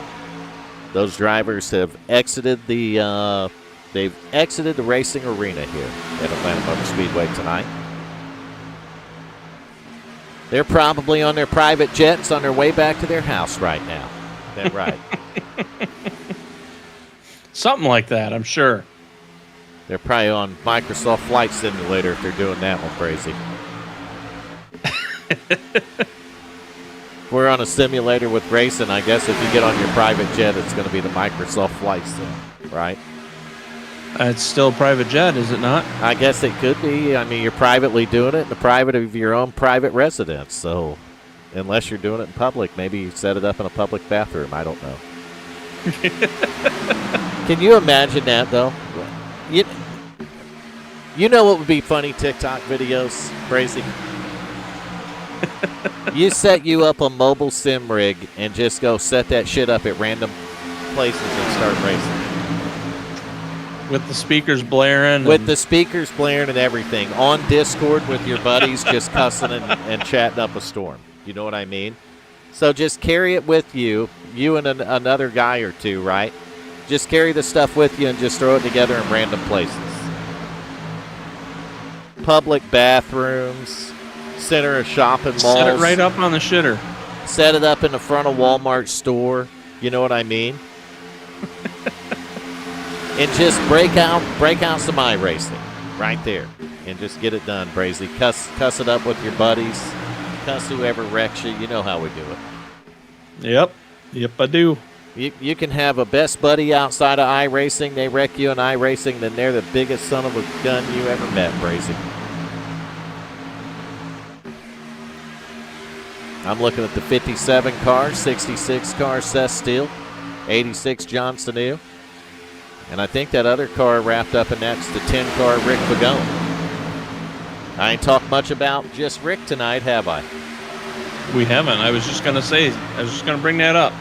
those drivers have exited the racing arena here at Atlanta Motor Speedway tonight. They're probably on their private jets on their way back to their house right now. Is that right? Something like that, I'm sure. They're probably on Microsoft Flight Simulator if they're doing that one, Brazy. We're on a simulator with racing. I guess if you get on your private jet, it's going to be the Microsoft Flight Sim, right? It's still a private jet, is it not? I guess it could be. I mean, you're privately doing it in the private of your own private residence. So unless you're doing it in public, maybe you set it up in a public bathroom. I don't know. Can you imagine that, though? You know what would be funny TikTok videos, Brazy? You set you up a mobile sim rig and just go set that shit up at random places and start racing. With the speakers blaring. With the speakers blaring and everything. On Discord with your buddies just cussing and chatting up a storm. You know what I mean? So just carry it with you. You and another guy or two, right? Just carry the stuff with you and just throw it together in random places. Public bathrooms, center of shopping malls. Set it right up on the shitter. Set it up in the front of Walmart store. You know what I mean? And just break out some iRacing right there. And just get it done, Brazy. Cuss it up with your buddies. Cuss whoever wrecks you. You know how we do it. Yep, I do. You can have a best buddy outside of iRacing. They wreck you in iRacing, then they're the biggest son of a gun you ever met, Brazy. I'm looking at the 57 car, 66 car, Seth Steele, 86 John Sanu. And I think that other car wrapped up in that's the 10 car Rick Pagone. I ain't talked much about just Rick tonight, have I? We haven't. I was just going to bring that up.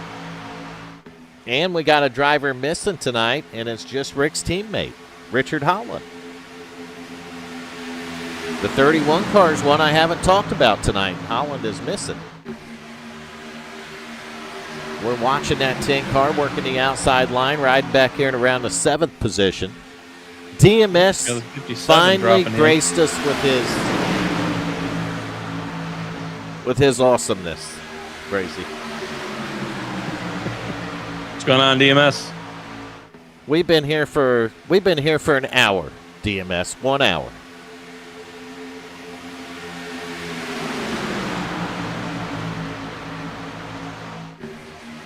And we got a driver missing tonight, and it's just Rick's teammate, Richard Holland. The 31 car is one I haven't talked about tonight. Holland is missing. We're watching that 10 car working the outside line, riding back here in around the 7th position. DMS finally graced us with his awesomeness. Crazy. What's going on, DMS? We've been here for an hour, DMS. 1 hour.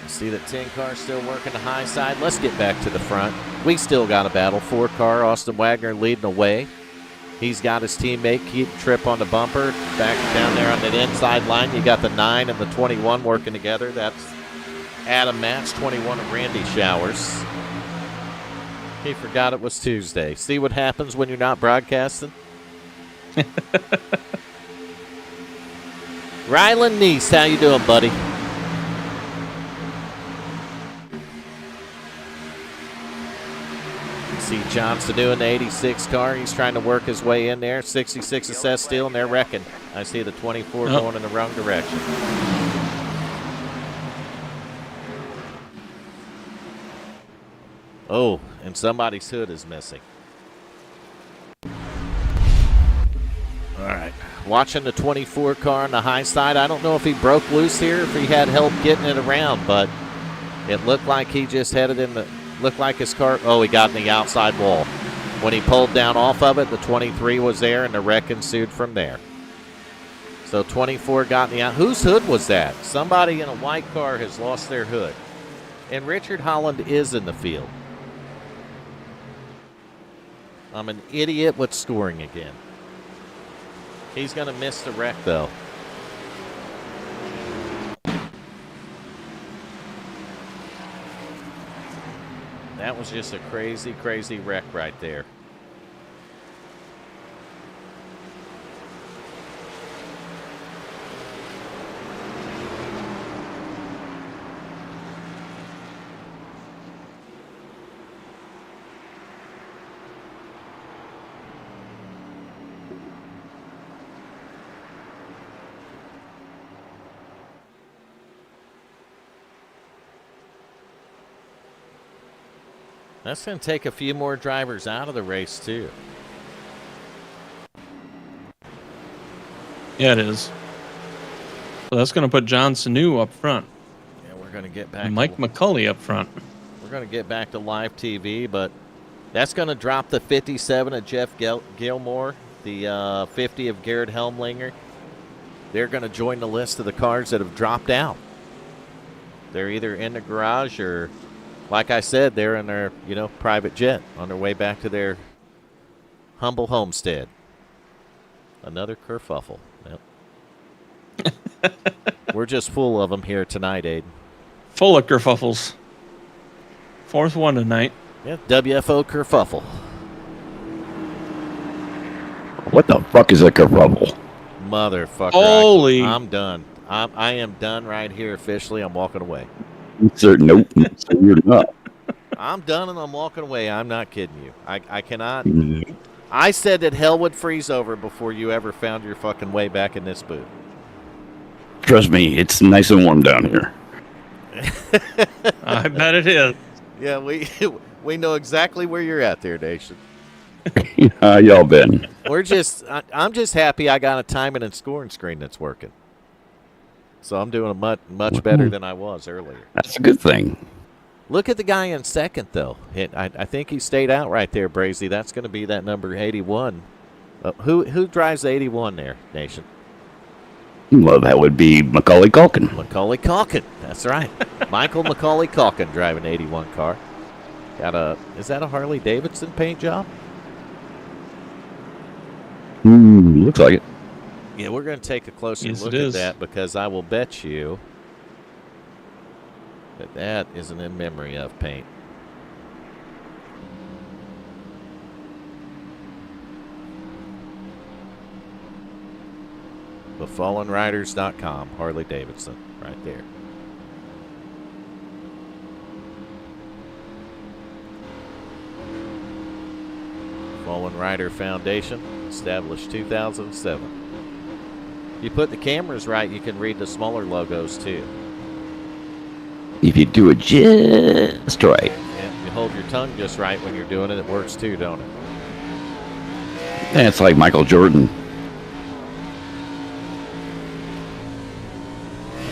See that 10 car still working the high side. Let's get back to the front. We still got a battle. 4 car, Austin Wagner leading away. He's got his teammate Keith Tripp on the bumper. Back down there on that inside line, you got the 9 and the 21 working together. That's Adam Matz, 21 of Randy Showers. He forgot it was Tuesday. See what happens when you're not broadcasting? Rylan Neese, how you doing, buddy? See Johnson doing the 86 car. He's trying to work his way in there. 66 assess still, and they're wrecking. I see the 24 going in the wrong direction. Oh, and somebody's hood is missing. All right. Watching the 24 car on the high side. I don't know if he broke loose here, if he had help getting it around, but it looked like he just headed in the... Looked like his car, he got in the outside wall. When he pulled down off of it, the 23 was there, and the wreck ensued from there. So 24 got in the out. Whose hood was that? Somebody in a white car has lost their hood. And Richard Holland is in the field. I'm an idiot with scoring again. He's going to miss the wreck, though. That was just a crazy, crazy wreck right there. That's going to take a few more drivers out of the race, too. Yeah, it is. So that's going to put John Sanu up front. Yeah, we're going to get back. And Mike McCulley up front. We're going to get back to live TV, but that's going to drop the 57 of Jeff Gilmore, the 50 of Garrett Helmlinger. They're going to join the list of the cars that have dropped out. They're either in the garage or... Like I said, they're in their, private jet on their way back to their humble homestead. Another kerfuffle. Yep. We're just full of them here tonight, Aiden. Full of kerfuffles. 4th one tonight. Yeah, WFO kerfuffle. What the fuck is a kerfuffle? Motherfucker. Holy. I'm done. I am done right here officially. I'm walking away. Sir, nope. So you're not. I'm done and I'm walking away. I'm not kidding you. I cannot. I said that hell would freeze over before you ever found your fucking way back in this booth. Trust me, it's nice and warm down here. I bet it is. Yeah, we know exactly where you're at there, Nation. How y'all been? I'm just happy I got a timing and scoring screen that's working. So I'm doing much better than I was earlier. That's a good thing. Look at the guy in second, though. I think he stayed out right there, Brazy. That's going to be that number 81. Who drives the 81 there, Nation? Well, that would be Macaulay Culkin. Macaulay Culkin. That's right. Michael Macaulay Culkin driving an 81 car. Is that a Harley Davidson paint job? Looks like it. Yeah, we're going to take a closer look at that because I will bet you that isn't in memory of paint. TheFallenRiders.com, Harley Davidson, right there. Fallen Rider Foundation, established 2007. You put the cameras right, you can read the smaller logos too. If you do it just right. And you hold your tongue just right when you're doing it, it works too, don't it? That's like Michael Jordan.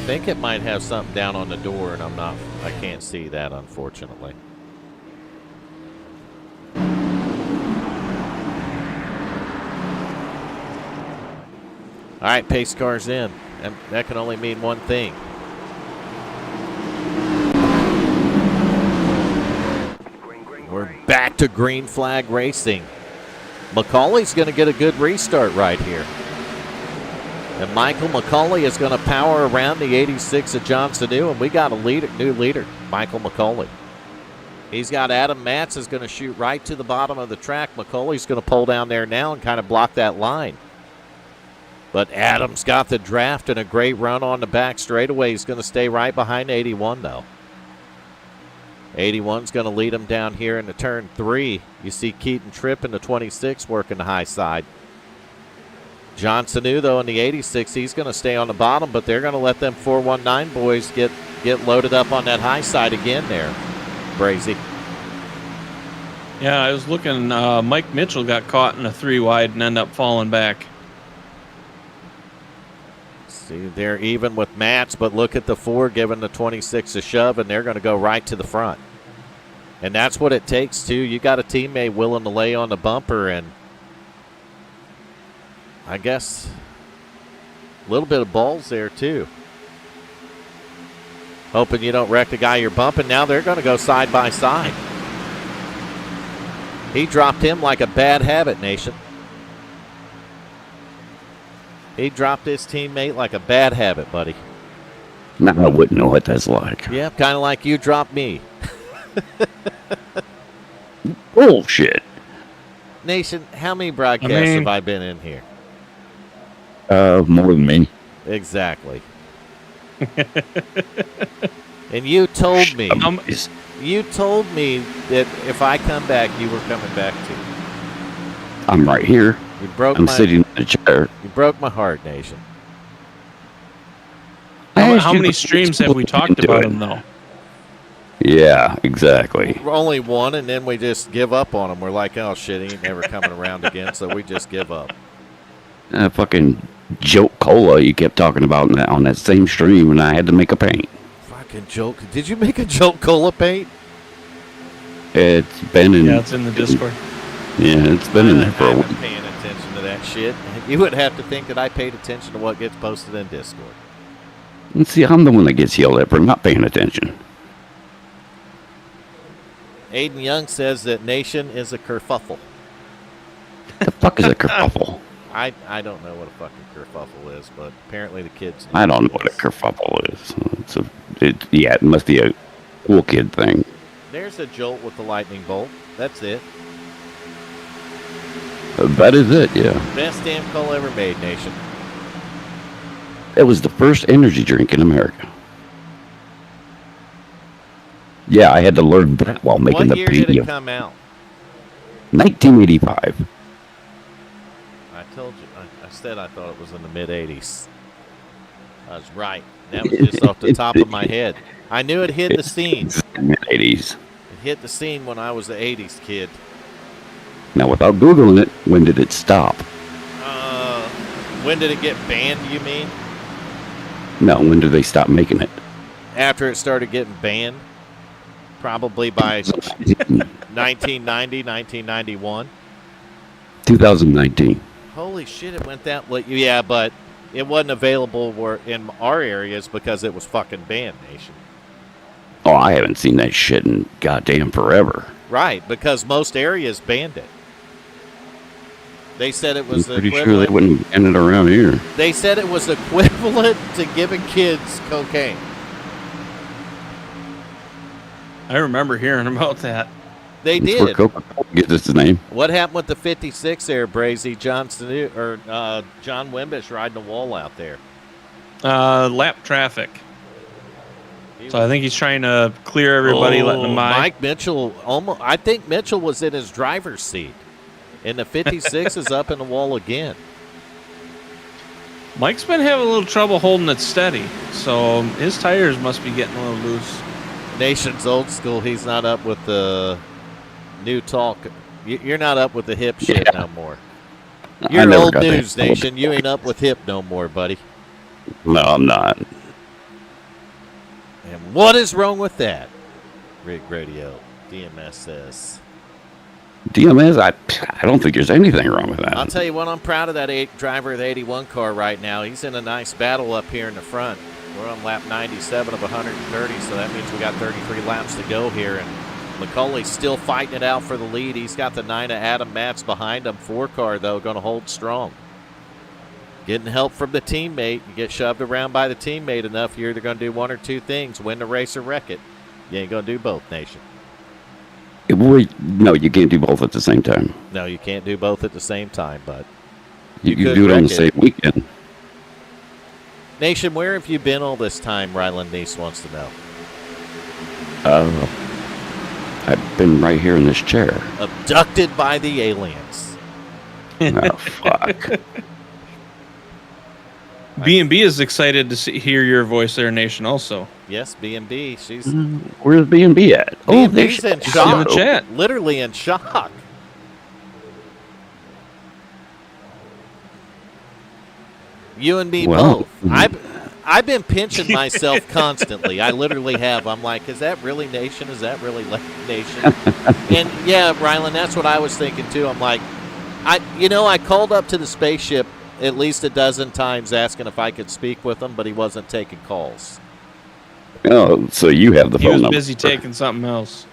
think it might have something down on the door, and I can't see that, unfortunately. All right, pace car's in. And that can only mean one thing. We're back to green flag racing. McCauley's going to get a good restart right here. And Michael McCauley is going to power around the 86 of John Sanu, and we got a new leader, Michael McCauley. He's got Adam Matz is going to shoot right to the bottom of the track. McCauley's going to pull down there now and kind of block that line. But Adam's got the draft and a great run on the back straightaway. He's going to stay right behind 81, though. 81's going to lead him down here into turn 3. You see Keaton Tripp in the 26 working the high side. John Sanu, though, in the 86, he's going to stay on the bottom, but they're going to let them 419 boys get loaded up on that high side again there, Brazy. Yeah, I was looking. Mike Mitchell got caught in a 3 wide and ended up falling back. See, they're even with Matz, but look at the 4 giving the 26 a shove, and they're going to go right to the front. And that's what it takes, too. You got a teammate willing to lay on the bumper, and I guess a little bit of balls there, too. Hoping you don't wreck the guy you're bumping. Now they're going to go side by side. He dropped him like a bad habit, Nation. He dropped his teammate like a bad habit, buddy. Now I wouldn't know what that's like. Yeah, kind of like you dropped me. Bullshit. Nation, how many broadcasts have I been in here? More than me. Exactly. And you told me that if I come back, you were coming back too. I'm right here. I'm sitting in a chair. You broke my heart, Nation. How many streams have we talked about him, though? Yeah, exactly. Only one, and then we just give up on him. We're like, oh, shit, he ain't never coming around again, so we just give up. Fucking Joke Cola you kept talking about on that same stream, and I had to make a paint. Fucking joke. Did you make a Joke Cola paint? It's been in... Yeah, it's in the Discord. Yeah, it's been in there for a week. I'm paying attention to that shit. You would have to think that I paid attention to what gets posted in Discord. And see, I'm the one that gets yelled at for not paying attention. Aiden Young says that Nation is a kerfuffle. The fuck is a kerfuffle? I don't know what a fucking kerfuffle is, but apparently the kids know. I don't know what a kerfuffle is. It must be a cool kid thing. There's a jolt with the lightning bolt. That's it. That is it, yeah. Best damn cola ever made, Nation. It was the first energy drink in America. Yeah, I had to learn that while making the paint. What year did it come out? 1985. I told you. I said I thought it was in the mid-'80s. I was right. That was just off the top of my head. I knew it hit the scene. Mid-'80s. It hit the scene when I was the 80s kid. Now, without Googling it, when did it stop? When did it get banned, you mean? No, when did they stop making it? After it started getting banned. Probably by 1990, 1991. 2019. Holy shit, it went that late. Yeah, but it wasn't available in our areas because it was fucking banned, Nation. Oh, I haven't seen that shit in goddamn forever. Right, because most areas banned it. They said it was pretty sure they wouldn't ban it around here. They said it was equivalent to giving kids cocaine. I remember hearing about that. They That's did. where Coca-Cola gets its name. What happened with the 56 there, Brazy? John Wimbish riding the wall out there. Lap traffic. So I think he's trying to clear everybody, letting them by. Mike Mitchell, I think Mitchell was in his driver's seat. And the 56 is up in the wall again. Mike's been having a little trouble holding it steady, so his tires must be getting a little loose. Nation's old school. He's not up with the new talk. You're not up with the hip shit no more. You're old news, Nation. You ain't up with hip no more, buddy. No, I'm not. And what is wrong with that? Rig Radio, DMS says. DMS, I don't think there's anything wrong with that. I'll tell you what, I'm proud of that driver of the 81 car right now. He's in a nice battle up here in the front. We're on lap 97 of 130, so that means we got 33 laps to go here. And McCauley's still fighting it out for the lead. He's got the 9 of Adam Matz behind him. 4 car, though, going to hold strong. Getting help from the teammate. You get shoved around by the teammate enough, you're either going to do one or two things, win the race or wreck it. You ain't going to do both, Nation. No, you can't do both at the same time. No, you can't do both at the same time, but you can do it on the same weekend. Nation, where have you been all this time, Ryland Neese wants to know. I've been right here in this chair. Abducted by the aliens. Oh, fuck. B&B is excited to hear your voice there, Nation, also. Yes, B&B. She's where's B&B at? B&B's in shock. In the chat. Literally in shock. You and me both. I've been pinching myself constantly. I literally have. I'm like, is that really Nation? Is that really Nation? And yeah, Ryland, that's what I was thinking too. I'm like, I called up to the spaceship at least a dozen times asking if I could speak with him, but he wasn't taking calls. Oh, so you have the phone number. He was busy taking something else.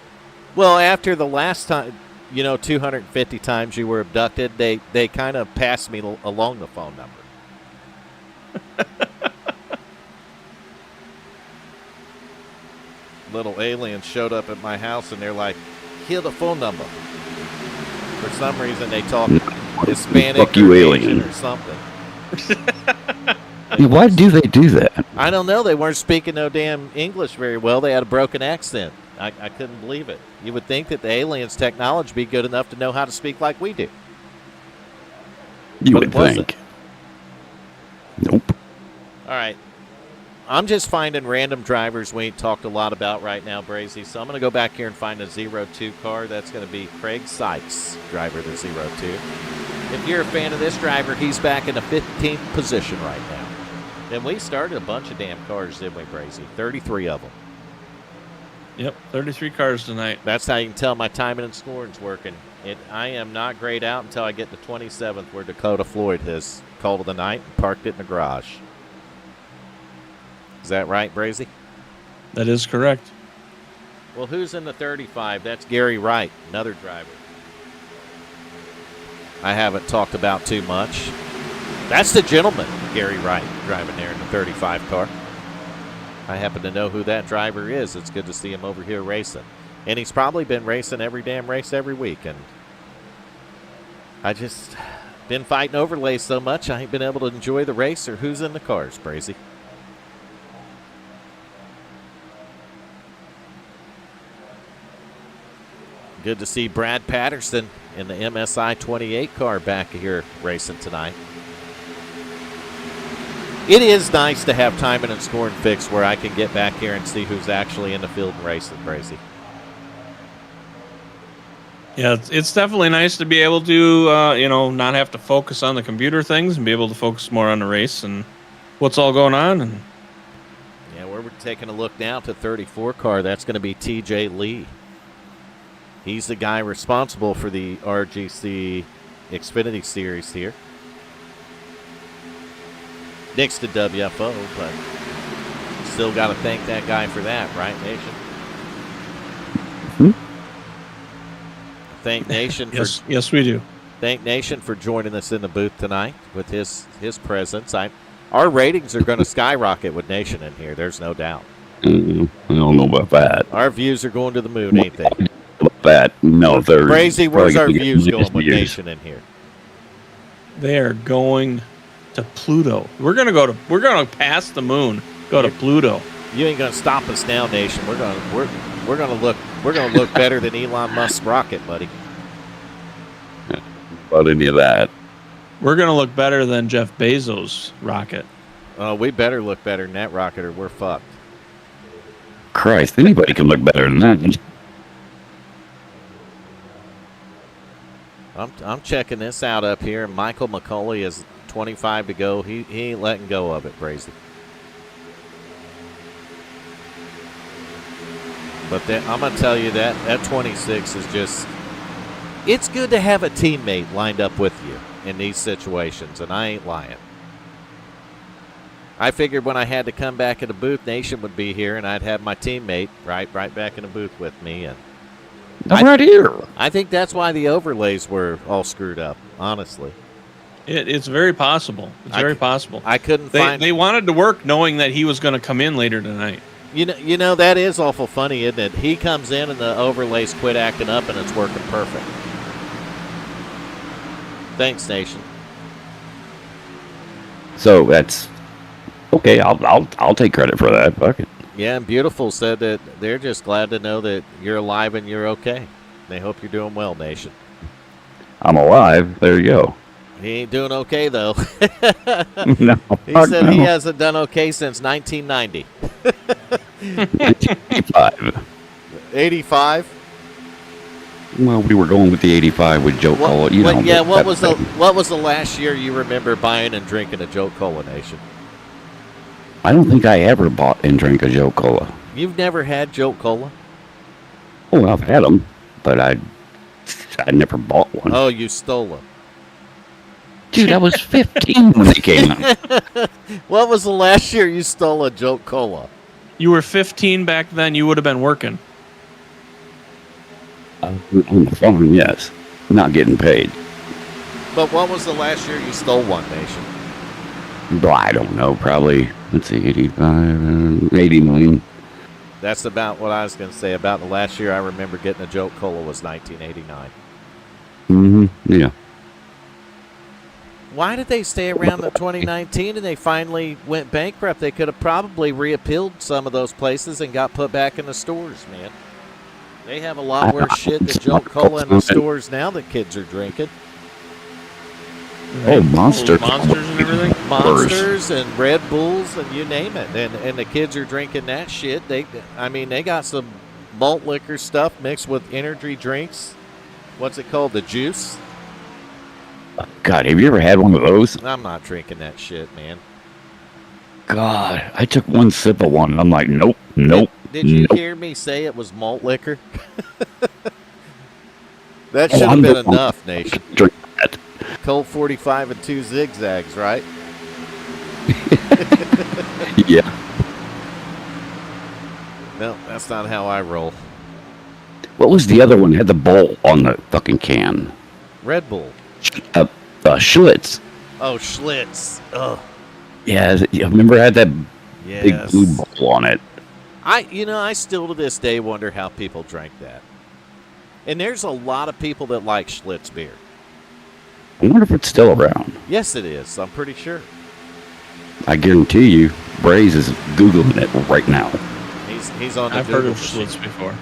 Well, after the last time, 250 times you were abducted, they kind of passed me along the phone number. Little aliens showed up at my house, and they're like, "Here's the phone number." For some reason, they talk Hispanic Fuck you, or alien. Asian or something. Yeah, why do they do that? I don't know. They weren't speaking no damn English very well. They had a broken accent. I couldn't believe it. You would think that the aliens' technology would be good enough to know how to speak like we do. You But would it wasn't. think. Nope. All right. I'm just finding random drivers we ain't talked a lot about right now, Brazy. So I'm going to go back here and find a 02 car. That's going to be Craig Sykes, driver of the 02. If you're a fan of this driver, he's back in the 15th position right now. And we started a bunch of damn cars, didn't we, Brazy? 33 of them. Yep, 33 cars tonight. That's how you can tell my timing and scoring's working. I am not grayed out until I get to 27th, where Dakota Floyd has called of the night and parked it in the garage. Is that right, Brazy? That is correct. Well, who's in the 35? That's Gary Wright, another driver I haven't talked about too much. That's the gentleman, Gary Wright, driving there in the 35 car. I happen to know who that driver is. It's good to see him over here racing. And he's probably been racing every damn race every week. And I just been fighting overlays so much, I ain't been able to enjoy the race or who's in the cars, Brazy. Good to see Brad Patterson in the MSI 28 car back here racing tonight. It is nice to have timing and scoring fixed where I can get back here and see who's actually in the field and racing, Brazy. Yeah, it's definitely nice to be able to, not have to focus on the computer things and be able to focus more on the race and what's all going on. And yeah, we're taking a look now to 34 car. That's going to be TJ Lee. He's the guy responsible for the RGC Xfinity series here. Next to WFO, but still got to thank that guy for that, right, Nation? Thank Nation. Yes, we do. Thank Nation for joining us in the booth tonight with his presence. Our ratings are going to skyrocket with Nation in here. There's no doubt. I don't know about that. Our views are going to the moon, ain't they? That no, they're Brazy, where's our views going with views. Nation in here? They are going to Pluto. We're gonna pass the moon. Go to Pluto. You ain't gonna stop us now, Nation. We're gonna look better than Elon Musk's rocket, buddy. About any of that. We're gonna look better than Jeff Bezos' rocket. Oh, we better look better than that rocket, or we're fucked. Christ, anybody can look better than that. I'm checking this out up here, and Michael McCauley is 25 to go. He ain't letting go of it, Brazy. But I'm going to tell you that 26 is just, it's good to have a teammate lined up with you in these situations, and I ain't lying. I figured when I had to come back in the booth, Nation would be here, and I'd have my teammate right back in the booth with me. And I'm right here. I think that's why the overlays were all screwed up, honestly. It's very possible. It's very possible. I couldn't find. They wanted to work knowing that he was going to come in later tonight. You know that is awful funny, isn't it? He comes in and the overlays quit acting up, and it's working perfect. Thanks, Nation. So that's okay. I'll take credit for that. Fuck it. Yeah, and Beautiful said that they're just glad to know that you're alive and you're okay. They hope you're doing well, Nation. I'm alive. There you go. He ain't doing okay, though. No, He said he hasn't done okay since 1990. 85. 85? Well, we were going with the 85 with Joe Cola. What was the last year you remember buying and drinking a Joe Cola, Nation? I don't think I ever bought and drank a Joe Cola. You've never had Joe Cola? Oh, I've had them, but I never bought one. Oh, you stole them. Dude, I was 15 when they came out. What was the last year you stole a Joe Cola? You were 15 back then. You would have been working. On the phone, yes. Not getting paid. But what was the last year you stole one, Nation? Well, I don't know. Probably, let's see, 85, 80 million. That's about what I was going to say. About the last year I remember getting a Joe Cola was 1989. Mm-hmm, yeah. Why did they stay around in 2019 and they finally went bankrupt? They could have probably reappealed some of those places and got put back in the stores, man. They have a lot worse shit than Joe Cola in the stores now that kids are drinking. Oh, Monsters. Monsters and everything? Monsters and Red Bulls and you name it. And the kids are drinking that shit. They got some malt liquor stuff mixed with energy drinks. What's it called? The juice? God, have you ever had one of those? I'm not drinking that shit, man. God, I took one sip of one and I'm like, nope. Did you nope. hear me say it was malt liquor? That should have been enough, Nation. Drink that. Colt 45 and 2 zigzags, right? Yeah. No, that's not how I roll. What was the other one? Had the bowl on the fucking can. Red Bull. Schlitz. Oh, Schlitz. Ugh. Yeah, I remember I had that Yes. big blue bowl on it. I still to this day wonder how people drank that. And there's a lot of people that like Schlitz beer. I wonder if it's still around. Yes, it is. I'm pretty sure. I guarantee you, Braze is Googling it right now. He's on the I've Google heard of machine. Schlitz before.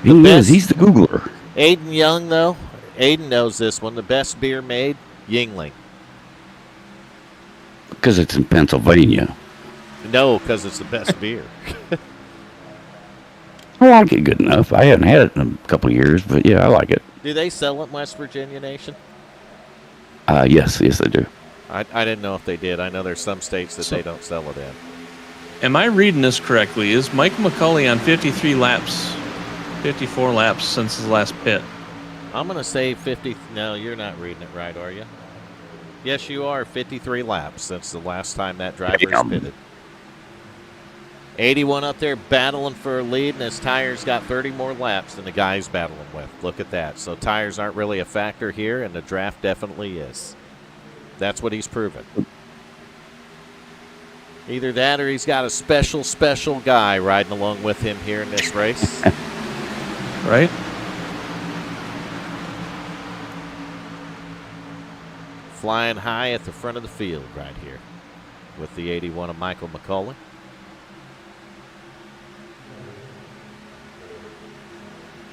He is. He's the Googler. Aiden Young, though. Aiden knows this one. The best beer made, Yingling. Because it's in Pennsylvania. No, because it's the best beer. I like it good enough. I haven't had it in a couple of years, but yeah, I like it. Do they sell it in West Virginia, Nation? Yes, I do. I didn't know if they did. I know there's some states that they don't sell it in. Am I reading this correctly? Is Mike McCulley on 53 laps, 54 laps since his last pit? I'm going to say 50. No, you're not reading it right, are you? Yes, you are. 53 laps since the last time that driver has pitted. 81 up there battling for a lead, and his tires got 30 more laps than the guy he's battling with. Look at that. So tires aren't really a factor here, and the draft definitely is. That's what he's proven. Either that or he's got a special guy riding along with him here in this race. Right? Flying high at the front of the field right here with the 81 of Michael McCulley.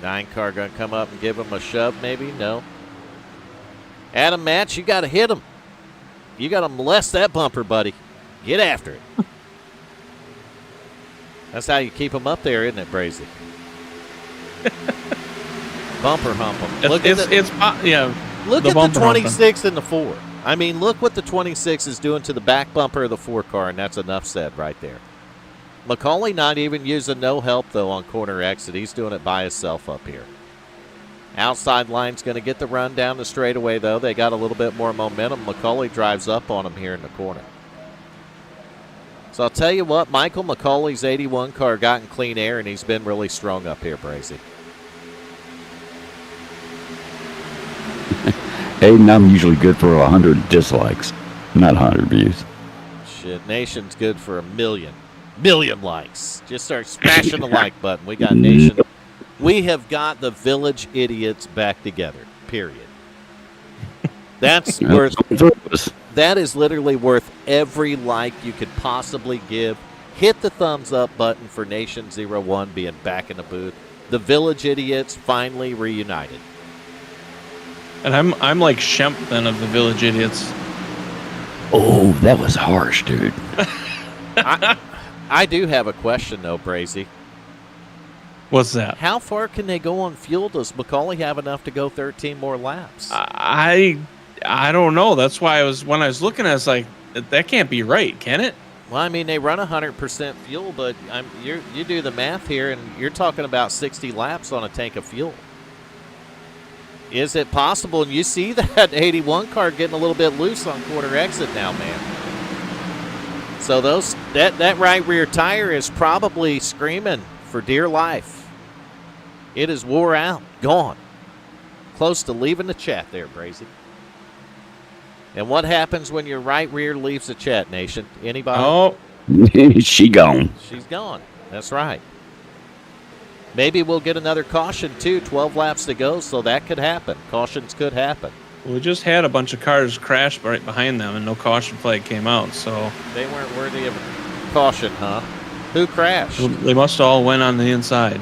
Nine car going to come up and give him a shove, maybe? No. Adam Match, you got to hit him. You got to molest that bumper, buddy. Get after it. That's how you keep him up there, isn't it, Brazy? Bumper hump him. Look at the 26 and the 4. I mean, look what the 26 is doing to the back bumper of the 4 car, and that's enough said right there. McCauley not even using no help, though, on corner exit. He's doing it by himself up here. Outside line's going to get the run down the straightaway, though. They got a little bit more momentum. McCauley drives up on him here in the corner. So I'll tell you what, Michael McCauley's 81 car got in clean air, and he's been really strong up here, Brazy. Aiden, I'm usually good for 100 dislikes, not 100 views. Shit, Nation's good for 1 million. Million likes. Just start smashing the like button. We got Nation. We have got the Village Idiots back together, period. That's worth. That is literally worth every like you could possibly give. Hit the thumbs up button for Nation 01 being back in the booth. The Village Idiots finally reunited. And I'm like Shemp then of the Village Idiots. Oh, that was harsh, dude. I do have a question, though, Brazy. What's that? How far can they go on fuel? Does McCauley have enough to go 13 more laps? I don't know. That's why when I was looking, I was like, that can't be right, can it? Well, I mean, they run 100% fuel, but you do the math here, and you're talking about 60 laps on a tank of fuel. Is it possible? And you see that 81 car getting a little bit loose on quarter exit now, man. So that right rear tire is probably screaming for dear life. It is wore out, gone. Close to leaving the chat there, Brazy. And what happens when your right rear leaves the chat, Nation? Anybody? Oh, she gone. She's gone. That's right. Maybe we'll get another caution, too. 12 laps to go, so that could happen. Cautions could happen. We just had a bunch of cars crash right behind them, and no caution flag came out, so... They weren't worthy of caution, huh? Who crashed? They must all went on the inside.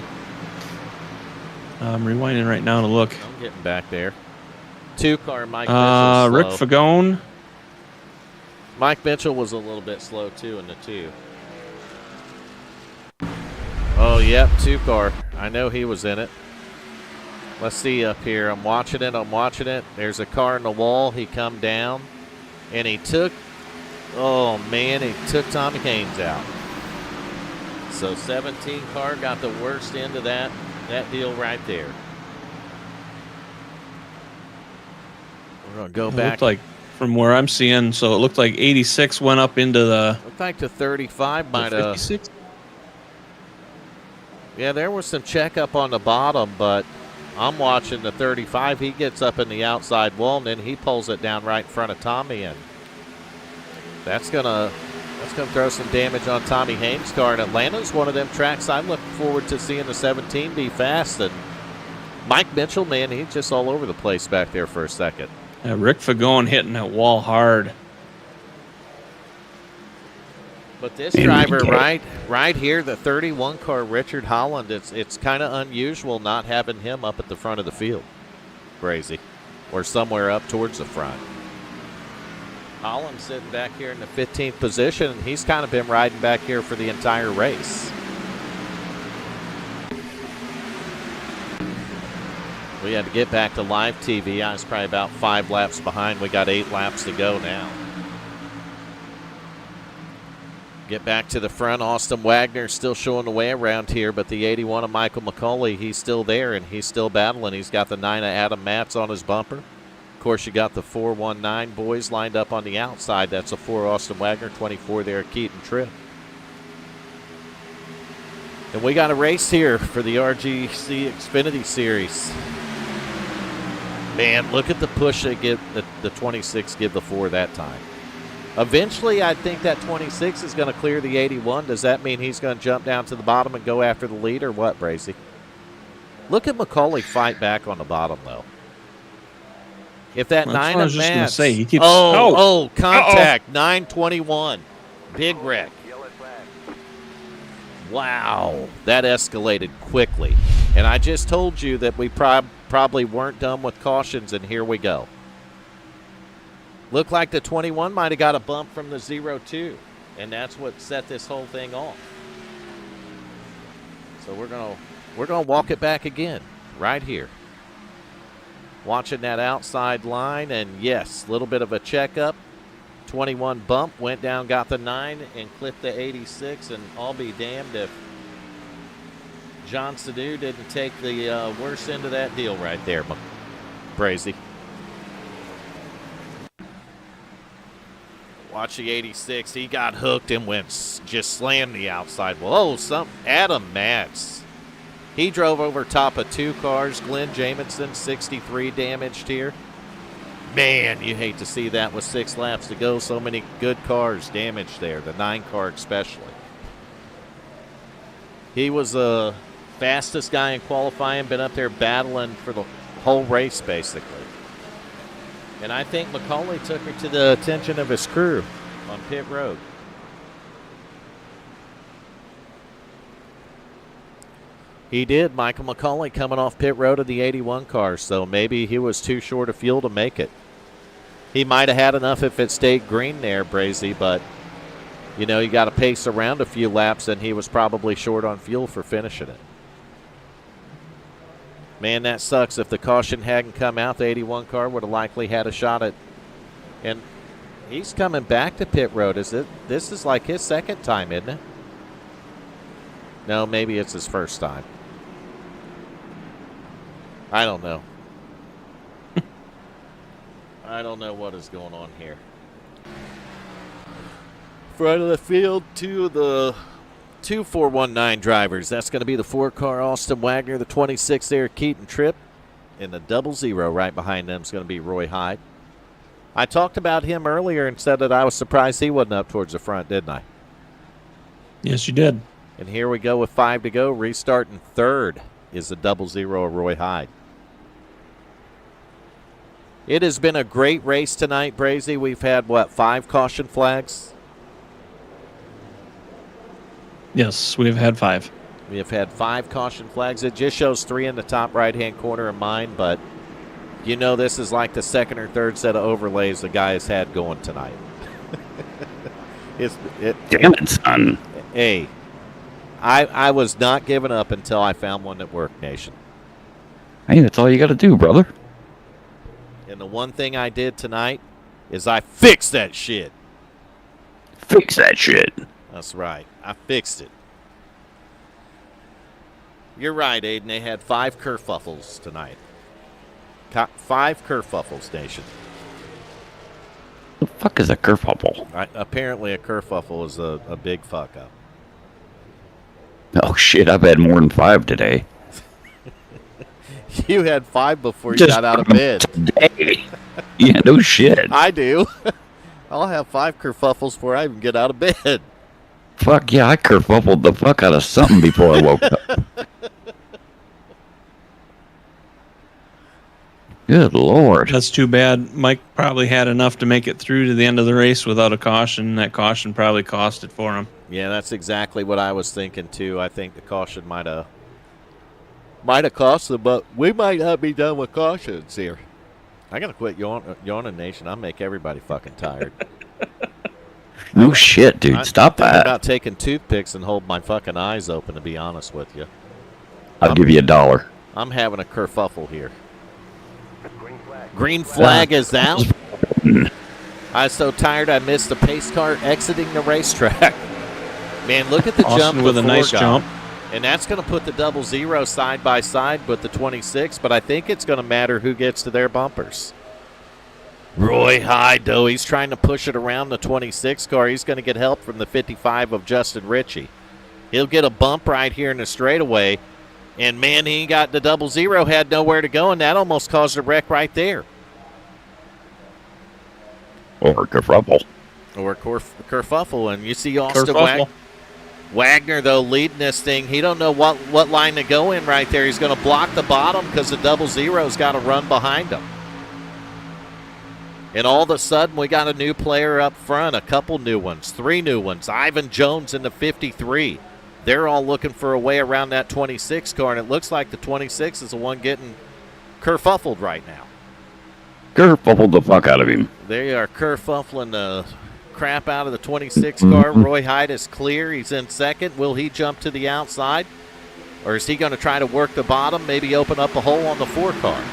I'm rewinding right now to look. I'm getting back there. 2-car Mike Mitchell Rick Fagone. Mike Mitchell was a little bit slow, too, in the 2. Oh, yep, 2-car. I know he was in it. Let's see up here. I'm watching it. There's a car in the wall. He come down, and he took Tommy Haynes out. So 17 car got the worst end of that deal right there. We're going to go back. It looked like, from where I'm seeing, so it looked like 86 went up into the... Looked like the 35 might have... 56? Yeah, there was some checkup on the bottom, but I'm watching the 35. He gets up in the outside wall, and then he pulls it down right in front of Tommy, and that's gonna throw some damage on Tommy Haynes' car. And Atlanta's one of them tracks I'm looking forward to seeing the 17 be fast. And Mike Mitchell, man, he's just all over the place back there for a second. Yeah, Rick Fagone hitting that wall hard. But this driver right here, the 31 car, Richard Holland, it's kind of unusual not having him up at the front of the field, Brazy, or somewhere up towards the front. Holland sitting back here in the 15th position, and he's kind of been riding back here for the entire race. We had to get back to live TV. I was probably about 5 laps behind. We got 8 laps to go now. Get back to the front. Austin Wagner still showing the way around here, but the 81 of Michael McCauley, he's still there, and he's still battling. He's got the 9 of Adam Matz on his bumper. Of course, you got the 419 boys lined up on the outside. That's a 4 Austin Wagner, 24 there, Keaton Tripp. And we got a race here for the RGC Xfinity Series. Man, look at the push they give the 26 give the 4 that time. Eventually, I think that 26 is going to clear the 81. Does that mean he's going to jump down to the bottom and go after the lead, or what, Bracy? Look at McCauley fight back on the bottom, though. If that 9 of Matt's... He keeps, contact, 921. Big wreck. Wow, that escalated quickly. And I just told you that we probably weren't done with cautions, and here we go. Looked like the 21 might have got a bump from the 02, and that's what set this whole thing off. So we're gonna walk it back again, right here. Watching that outside line, and yes, a little bit of a checkup. 21 bump, went down, got the 9, and clipped the 86, and I'll be damned if John Sadu didn't take the worst end of that deal right there, Brazy. Watch the 86. He got hooked and just slammed the outside. Whoa, Adam Matz. He drove over top of 2 cars. Glenn Jamison, 63 damaged here. Man, you hate to see that with 6 laps to go. So many good cars damaged there, the 9 car especially. He was the fastest guy in qualifying, been up there battling for the whole race basically. And I think McCauley took her to the attention of his crew on pit road. He did. Michael McCauley coming off pit road of the 81 car, so maybe he was too short of fuel to make it. He might have had enough if it stayed green there, Brazy, but, you know, you got to pace around a few laps, and he was probably short on fuel for finishing it. Man, that sucks. If the caution hadn't come out, the 81 car would have likely had a shot at. And he's coming back to pit road. This is like his second time, isn't it? No, maybe it's his first time. I don't know. I don't know what is going on here. Front of the field to the 2419 drivers. That's going to be the 4-car Austin Wagner, the 26 there, Keaton Tripp, and the 00 right behind them is going to be Roy Hyde. I talked about him earlier and said that I was surprised he wasn't up towards the front, didn't I? Yes, you did. And here we go with 5 to go. Restarting third is the 00 of Roy Hyde. It has been a great race tonight, Brazy. We've had, 5 caution flags? Yes, we've had 5. We have had 5 caution flags. It just shows 3 in the top right-hand corner of mine, but you know this is like the second or third set of overlays the guy has had going tonight. Damn it, son. Hey, I was not giving up until I found one that worked, Nation. Hey, that's all you got to do, brother. And the one thing I did tonight is I fixed that shit. Fix that shit. That's right. I fixed it. You're right, Aiden. They had 5 kerfuffles tonight. 5 kerfuffles, Nation. The fuck is a kerfuffle? Apparently, a kerfuffle is a big fuck up. Oh shit! I've had more than 5 today. You had 5 before you got out of bed. Today. Yeah, no shit. I do. I'll have 5 kerfuffles before I even get out of bed. Fuck yeah, I kerfuffled the fuck out of something before I woke up. Good Lord. That's too bad. Mike probably had enough to make it through to the end of the race without a caution. That caution probably cost it for him. Yeah, that's exactly what I was thinking, too. I think the caution might have cost them, but we might not be done with cautions here. I got to quit yawning, Nation. I'll make everybody fucking tired. No shit, dude. Stop that. I'm about taking toothpicks and hold my fucking eyes open, to be honest with you. I'll give you $1. I'm having a kerfuffle here. Green flag is out. I was so tired I missed the pace car exiting the racetrack. Man, look at the Austin jump with a nice jump. And that's going to put the 00 side by side with the 26, but I think it's going to matter who gets to their bumpers. Roy Hyde, though, he's trying to push it around the 26 car. He's going to get help from the 55 of Justin Ritchie. He'll get a bump right here in the straightaway. And, man, he got the 00, had nowhere to go, and that almost caused a wreck right there. Or kerfuffle. Or kerfuffle. And you see Austin Wagner, though, leading this thing. He don't know what line to go in right there. He's going to block the bottom because the 00's got to run behind him. And all of a sudden, we got a new player up front, a couple new ones, 3 new ones. Ivan Jones in the 53. They're all looking for a way around that 26 car, and it looks like the 26 is the one getting kerfuffled right now. Kerfuffled the fuck out of him. They are kerfuffling the crap out of the 26 car. Roy Hyde is clear. He's in second. Will he jump to the outside? Or is he going to try to work the bottom, maybe open up a hole on the 4 car?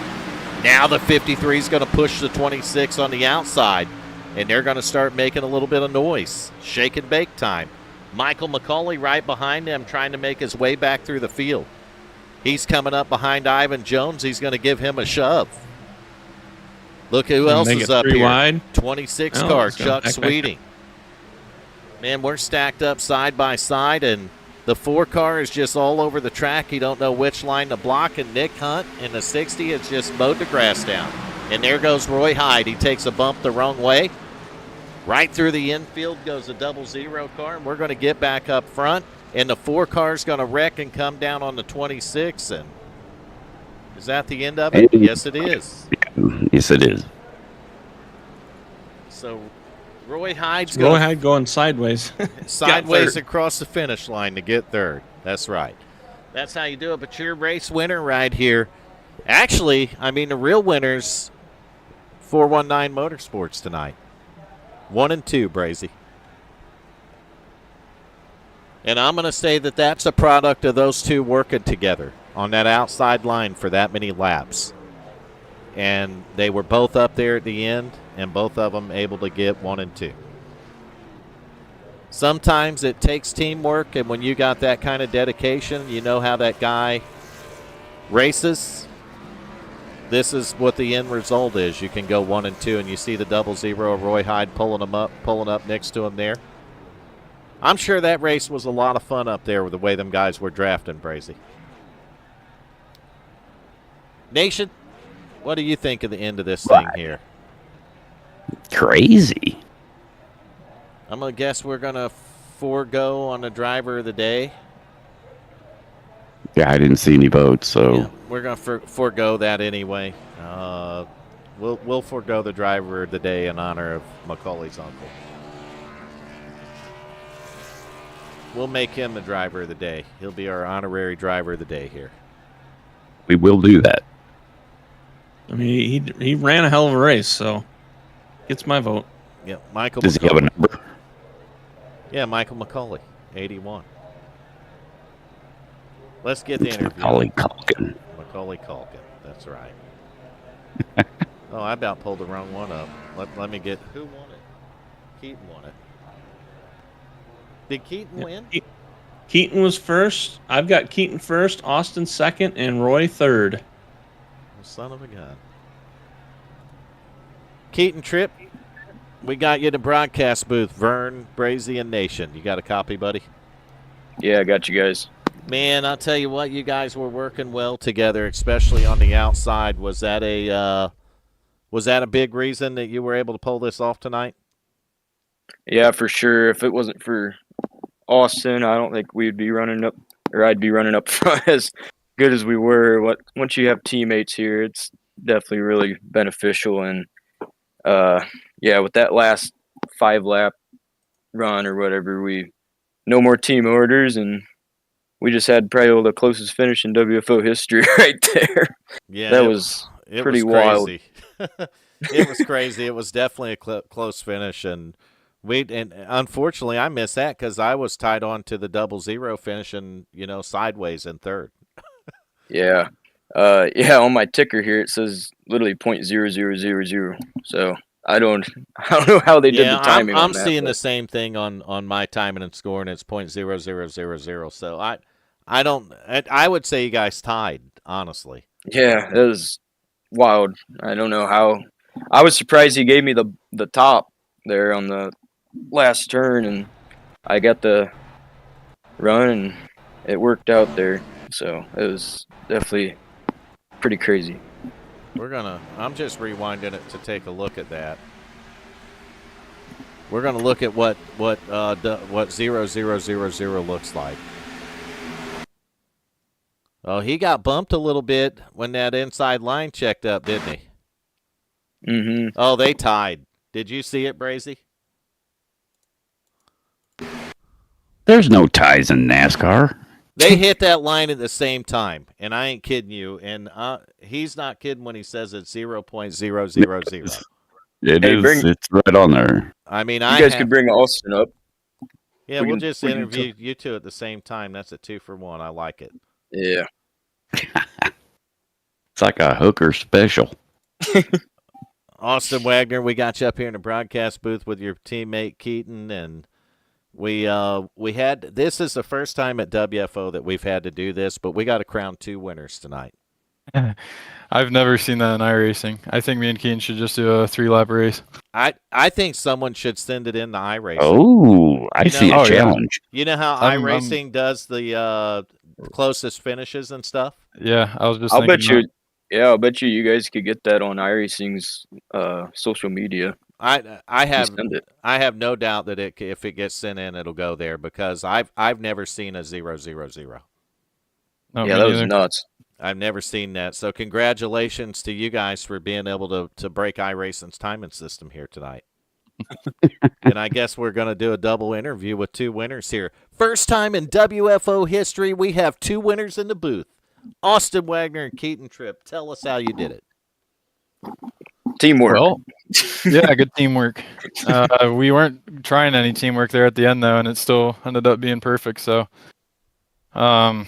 Now the 53 is going to push the 26 on the outside. and they're going to start making a little bit of noise. Shake and bake time. Michael McCauley right behind them trying to make his way back through the field. He's coming up behind Ivan Jones. He's going to give him a shove. Look who else is up here. Wide. 26 car, Chuck Sweeting. Man, we're stacked up side by side, and the 4 car is just all over the track. You don't know which line to block, and Nick Hunt in the 60 has just mowed the grass down. And there goes Roy Hyde. He takes a bump the wrong way. Right through the infield goes the 00 car, and we're going to get back up front. And the 4 car is going to wreck and come down on the 26. And is that the end of it? Yes, it is. Yes, it is. So Roy Hyde's going sideways. sideways across the finish line to get third. That's right. That's how you do it. But your race winner right here. Actually, I mean, the real winners, 419 Motorsports tonight. 1 and 2, Brazy. And I'm going to say that that's a product of those two working together on that outside line for that many laps. And they were both up there at the end, and both of them able to get 1 and 2. Sometimes it takes teamwork, and when you got that kind of dedication, you know how that guy races. This is what the end result is. You can go 1 and 2, and you see the 00 Roy Hyde pulling up next to him there. I'm sure that race was a lot of fun up there with the way them guys were drafting, Brazy. Nation, what do you think of the end of this thing here? Crazy. I'm going to guess we're going to forego on the driver of the day. Yeah, I didn't see any votes, so. Yeah, we're going to forego that anyway. We'll forego the driver of the day in honor of Macaulay's uncle. We'll make him the driver of the day. He'll be our honorary driver of the day here. We will do that. I mean, he ran a hell of a race, so gets my vote. Yeah, Michael. Does he have a number? Yeah, Michael McCauley, 81. Let's get the interview. Macaulay Culkin. Macaulay Culkin. That's right. Oh, I about pulled the wrong one up. Let me get. Who won it? Keaton won it. Did Keaton win? Keaton was first. I've got Keaton first, Austin second, and Roy third. Son of a gun. Keaton Tripp, we got you in the broadcast booth. Vern, Brazy, and Nation. You got a copy, buddy? Yeah, I got you guys. Man, I'll tell you what, you guys were working well together, especially on the outside. Was that a big reason that you were able to pull this off tonight? Yeah, for sure. If it wasn't for Austin, I don't think we'd be running up, or I'd be running up front as good as we were. Once you have teammates here, it's definitely really beneficial. And yeah, with that last 5-lap run or whatever, no more team orders, and we just had probably the closest finish in WFO history right there. Yeah, that was pretty wild. It was crazy. It was definitely a close finish, and unfortunately I missed that because I was tied on to the 00 finishing, sideways in third. Yeah. Yeah, on my ticker here it says literally .0000. So I don't know how they did the timing. I'm seeing the same thing on my timing and score, and it's .0000. So I would say you guys tied, honestly. Yeah, it was wild. I don't know how. I was surprised he gave me the top there on the last turn, and I got the run, and it worked out there. So it was definitely pretty crazy. I'm just rewinding it to take a look at that. We're gonna look at what 0000 looks like. Oh, he got bumped a little bit when that inside line checked up, didn't he? Mm-hmm. Oh, they tied. Did you see it, Brazy? There's no ties in NASCAR. They hit that line at the same time, and I ain't kidding you. And he's not kidding when he says it's 0.000. It is. It's right on there. I mean, you guys could bring Austin up. Yeah, we'll just interview you two at the same time. That's a 2-for-1. I like it. Yeah. It's like a hooker special. Austin Wagner, we got you up here in the broadcast booth with your teammate Keaton, and we had this is the first time at WFO that we've had to do this, but we got to crown 2 winners tonight. I've never seen that in iRacing. I think me and Keen should just do a 3-lap race. I think someone should send it in the iRacing. Oh, I see a Oh, yeah. challenge. You know how iRacing does the closest finishes and stuff? Yeah, I was just I'll thinking bet you. that. Yeah, I'll bet you guys could get that on iRacing's social media. I have Send it. I have no doubt that if it gets sent in, it'll go there because I've never seen a 0-0-0. No, Yeah, me that was neither. nuts. I've never seen that. So congratulations to you guys for being able to break iRacing's timing system here tonight. And I guess we're going to do a double interview with 2 winners here. First time in WFO history, we have 2 winners in the booth. Austin Wagner and Keaton Tripp. Tell us how you did it. Teamwork. Well, yeah, good teamwork. We weren't trying any teamwork there at the end, though, and it still ended up being perfect. So I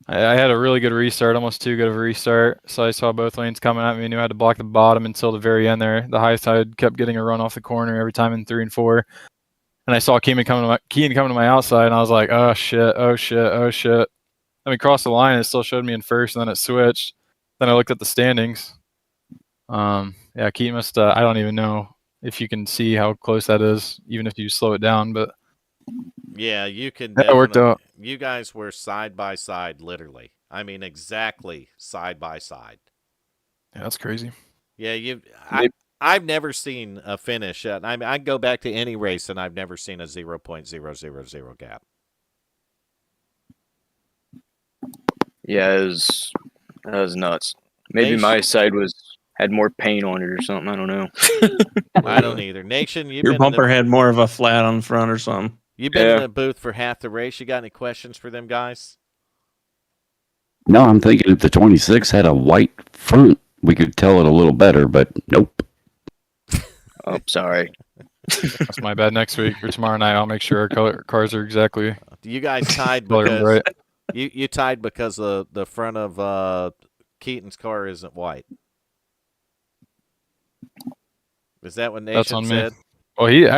had a really good restart, almost too good of a restart. So I saw both lanes coming at me, knew I had to block the bottom until the very end there. The high side kept getting a run off the corner every time in 3 and 4. And I saw Keenan coming to my outside, and I was like, oh, shit, oh, shit, oh, shit. Then we crossed the line, and it still showed me in first, and then it switched. Then I looked at the standings. Yeah, Keaton must, I don't even know if you can see how close that is, even if you slow it down, but Yeah, you can. that worked out. You guys were side by side, literally. I mean, exactly side by side. Yeah, that's crazy. Yeah, I've never seen a finish. I mean, I go back to any race, and I've never seen a 0.000 gap. Yeah, that was nuts. Maybe Nation. my side had more paint on it or something. I don't know. I don't either. Nation, Your bumper had more of a flat on the front or something. You've been Yeah. in the booth for half the race. You got any questions for them guys? No, I'm thinking if the 26 had a white front, we could tell it a little better, but nope. Oh, sorry. That's my bad. Next week or tomorrow night, I'll make sure our cars are exactly You guys tied colored because right. you tied because the front of Keaton's car isn't white. Is that what Nation That's on me. said? Well, you're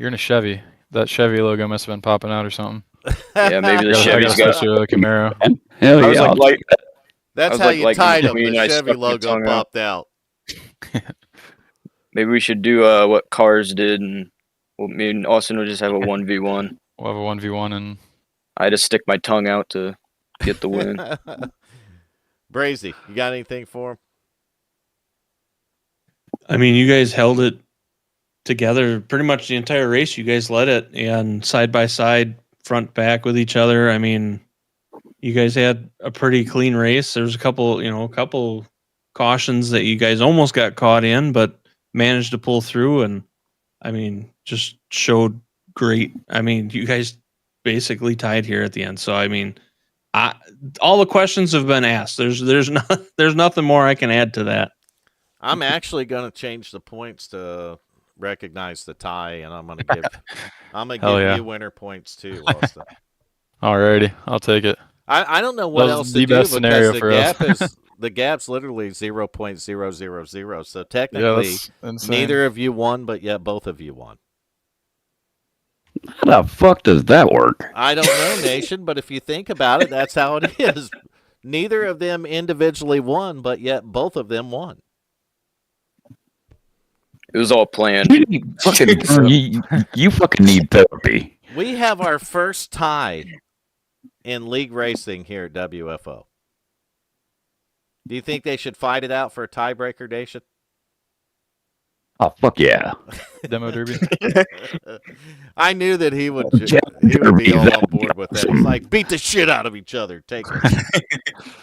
in a Chevy. That Chevy logo must have been popping out or something. Yeah, maybe the I gotta Chevy's got. switch to a Camaro. Hell I was yeah. I'll like, That's I was how like- you like tied them. between, The I Chevy stuck my logo tongue out. popped out. maybe we should do what cars did, and me and Austin will just have a 1v1. We'll have a 1v1 and I had to stick my tongue out to get the win. Brazy, you got anything for him? I mean, you guys held it together pretty much the entire race. You guys led it, and side by side, front back with each other. I mean, you guys had a pretty clean race. There's a couple cautions that you guys almost got caught in, but managed to pull through, and I mean, just showed great. I mean, you guys basically tied here at the end. So I mean, all the questions have been asked. There's nothing more I can add to that. I'm actually going to change the points to recognize the tie, and I'm going to give Hell yeah. you winner points too, Austin. alrighty, I'll take it. I don't know what That was else the to do best scenario because for us. the gap's literally 0.000. So Yeah, technically, that's insane. neither of you won, but yet both of you won. How the fuck does that work? I don't know, Nation, but if you think about it, that's how it is. Neither of them individually won, but yet both of them won. It was all planned. You fucking need therapy. We have our first tie in league racing here at WFO. Do you think they should fight it out for a tiebreaker, Nation? Oh, fuck yeah. Demo derby. I knew that he would Yeah, be all that on board with that. He's like, beat the shit out of each other. Take it.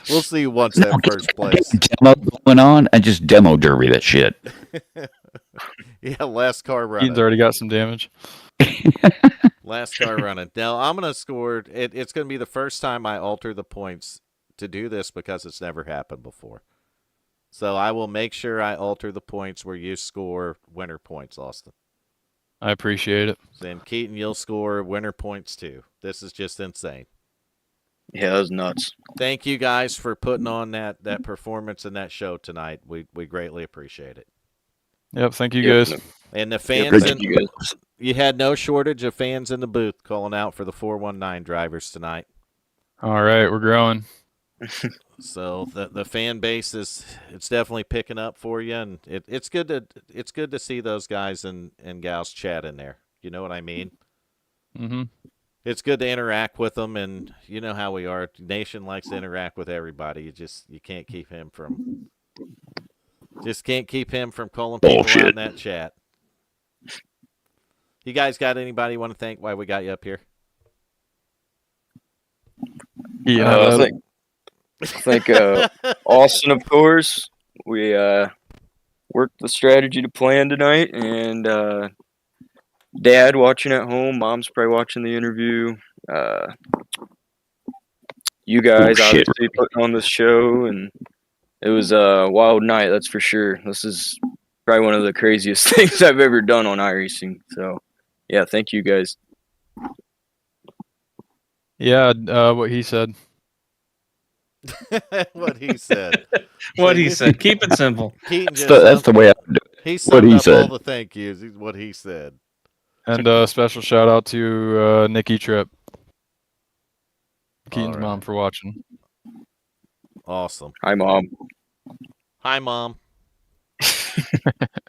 We'll see who wants that first place. Demo going on and just demo derby that shit. Yeah, last car running. Keaton's already got some damage. Last car running. Now, I'm going to score. It's going to be the first time I alter the points to do this because it's never happened before. So I will make sure I alter the points where you score winner points, Austin. I appreciate it. Then Keaton, you'll score winner points too. This is just insane. Yeah, that was nuts. Thank you guys for putting on that performance and that show tonight. We greatly appreciate it. Yep. Thank you Yep. guys. And the Yeah, fans thank in you guys. you had no shortage of fans in the booth calling out for the 419 drivers tonight. All right, we're growing. So the fan base it's definitely picking up for you, and it's good to see those guys and gals chat in there. You know what I mean? Mm-hmm. It's good to interact with them, and you know how we are. Nation likes to interact with everybody. You can't keep him from calling people Bullshit. out in that chat. You guys got anybody you want to thank while we got you up here? Yeah. I think Austin, of course. We worked the strategy to plan tonight, and Dad watching at home. Mom's probably watching the interview. You guys shit. obviously putting on this show, and it was a wild night, that's for sure. This is probably one of the craziest things I've ever done on iRacing. So, yeah, thank you guys. Yeah. What he said. What he said. What he said. Keep it simple. Keaton just That's the way I do it. he what summed he up said. all the thank yous. What he said. And special shout out to Nikki Tripp, Keaton's All mom, right. for watching. Awesome. Hi, Mom. Hi, Mom.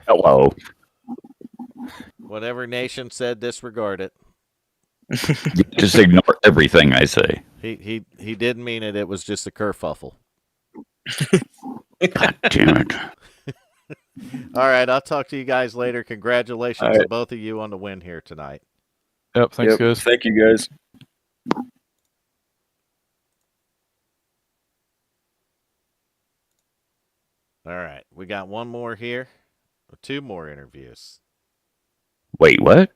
Hello. Whatever Nation said, disregard it. Just ignore everything I say. He didn't mean it. It was just a kerfuffle. God damn it. All right, I'll talk to you guys later. Congratulations All right. to both of you on the win here tonight. Yep. Thanks, Yep, guys. thank you guys. All right, we got one more here. Two more interviews. Wait, what?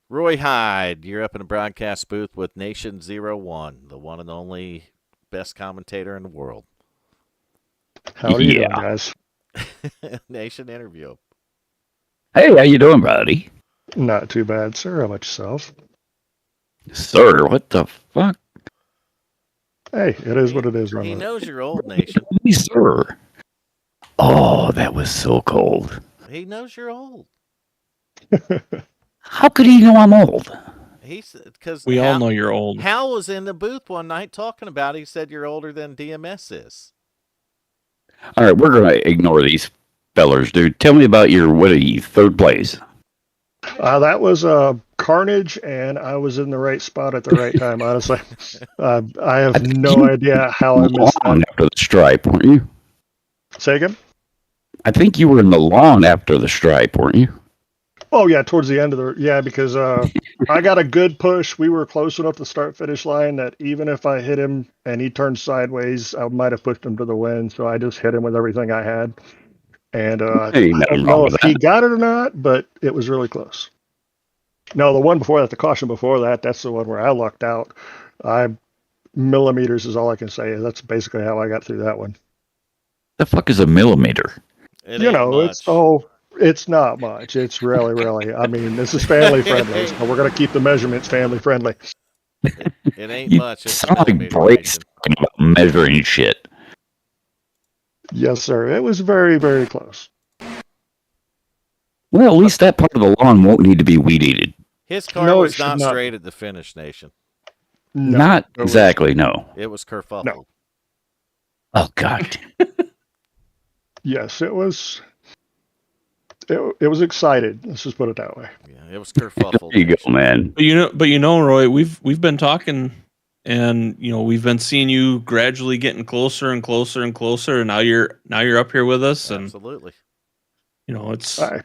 Roy Hyde, you're up in a broadcast booth with Nation 01, the one and only best commentator in the world. How are you doing, Yeah. guys? Nation interview. Hey, how you doing, buddy? Not too bad, sir. How about yourself? Sir, what the fuck? Hey, it is what it is. Run He with it. knows you're old, Nation. Hey, sir. Oh, that was so cold. He knows you're old. How could he know I'm old? He's because We all know you're old. Hal was in the booth one night talking about it. He said you're older than DMS is. All right, we're going to ignore these fellers, dude. Tell me about your, what are you, third place? That was Carnage, and I was in the right spot at the right time, honestly. I have no idea how I missed Lawn that. after the stripe, weren't you? Say again? I think you were in the lawn after the stripe, weren't you? Oh, yeah, towards the end of the... Yeah, because I got a good push. We were close enough to the start-finish line that even if I hit him and he turned sideways, I might have pushed him to the win, so I just hit him with everything I had. And I Ain't nothing don't wrong know with if he that. got it or not, but it was really close. No, the one before that, the caution before that, that's the one where I lucked out. Millimeters is all I can say. That's basically how I got through that one. The fuck is a millimeter? It You ain't know, much. it's not much. It's really. I mean, this is family friendly, so we're gonna keep the measurements family friendly. It ain't You much. It's a sound like millimeter, Brace Nation. talking about measuring shit. Yes, sir. It was very, very close. Well, at least that part of the lawn won't need to be weed eated. His car No, it was should not not. straight at the finish, Nation. No, Not it was- exactly, no. It was kerfuffled. No. Oh, God. Yes, it was. It was excited. Let's just put it that way. Yeah, it was kerfuffled. There you go, Nation. man. But you know, Roy, we've been talking, and you know, we've been seeing you gradually getting closer and closer and closer, and now you're up here with us, and Absolutely. you know, it's All right.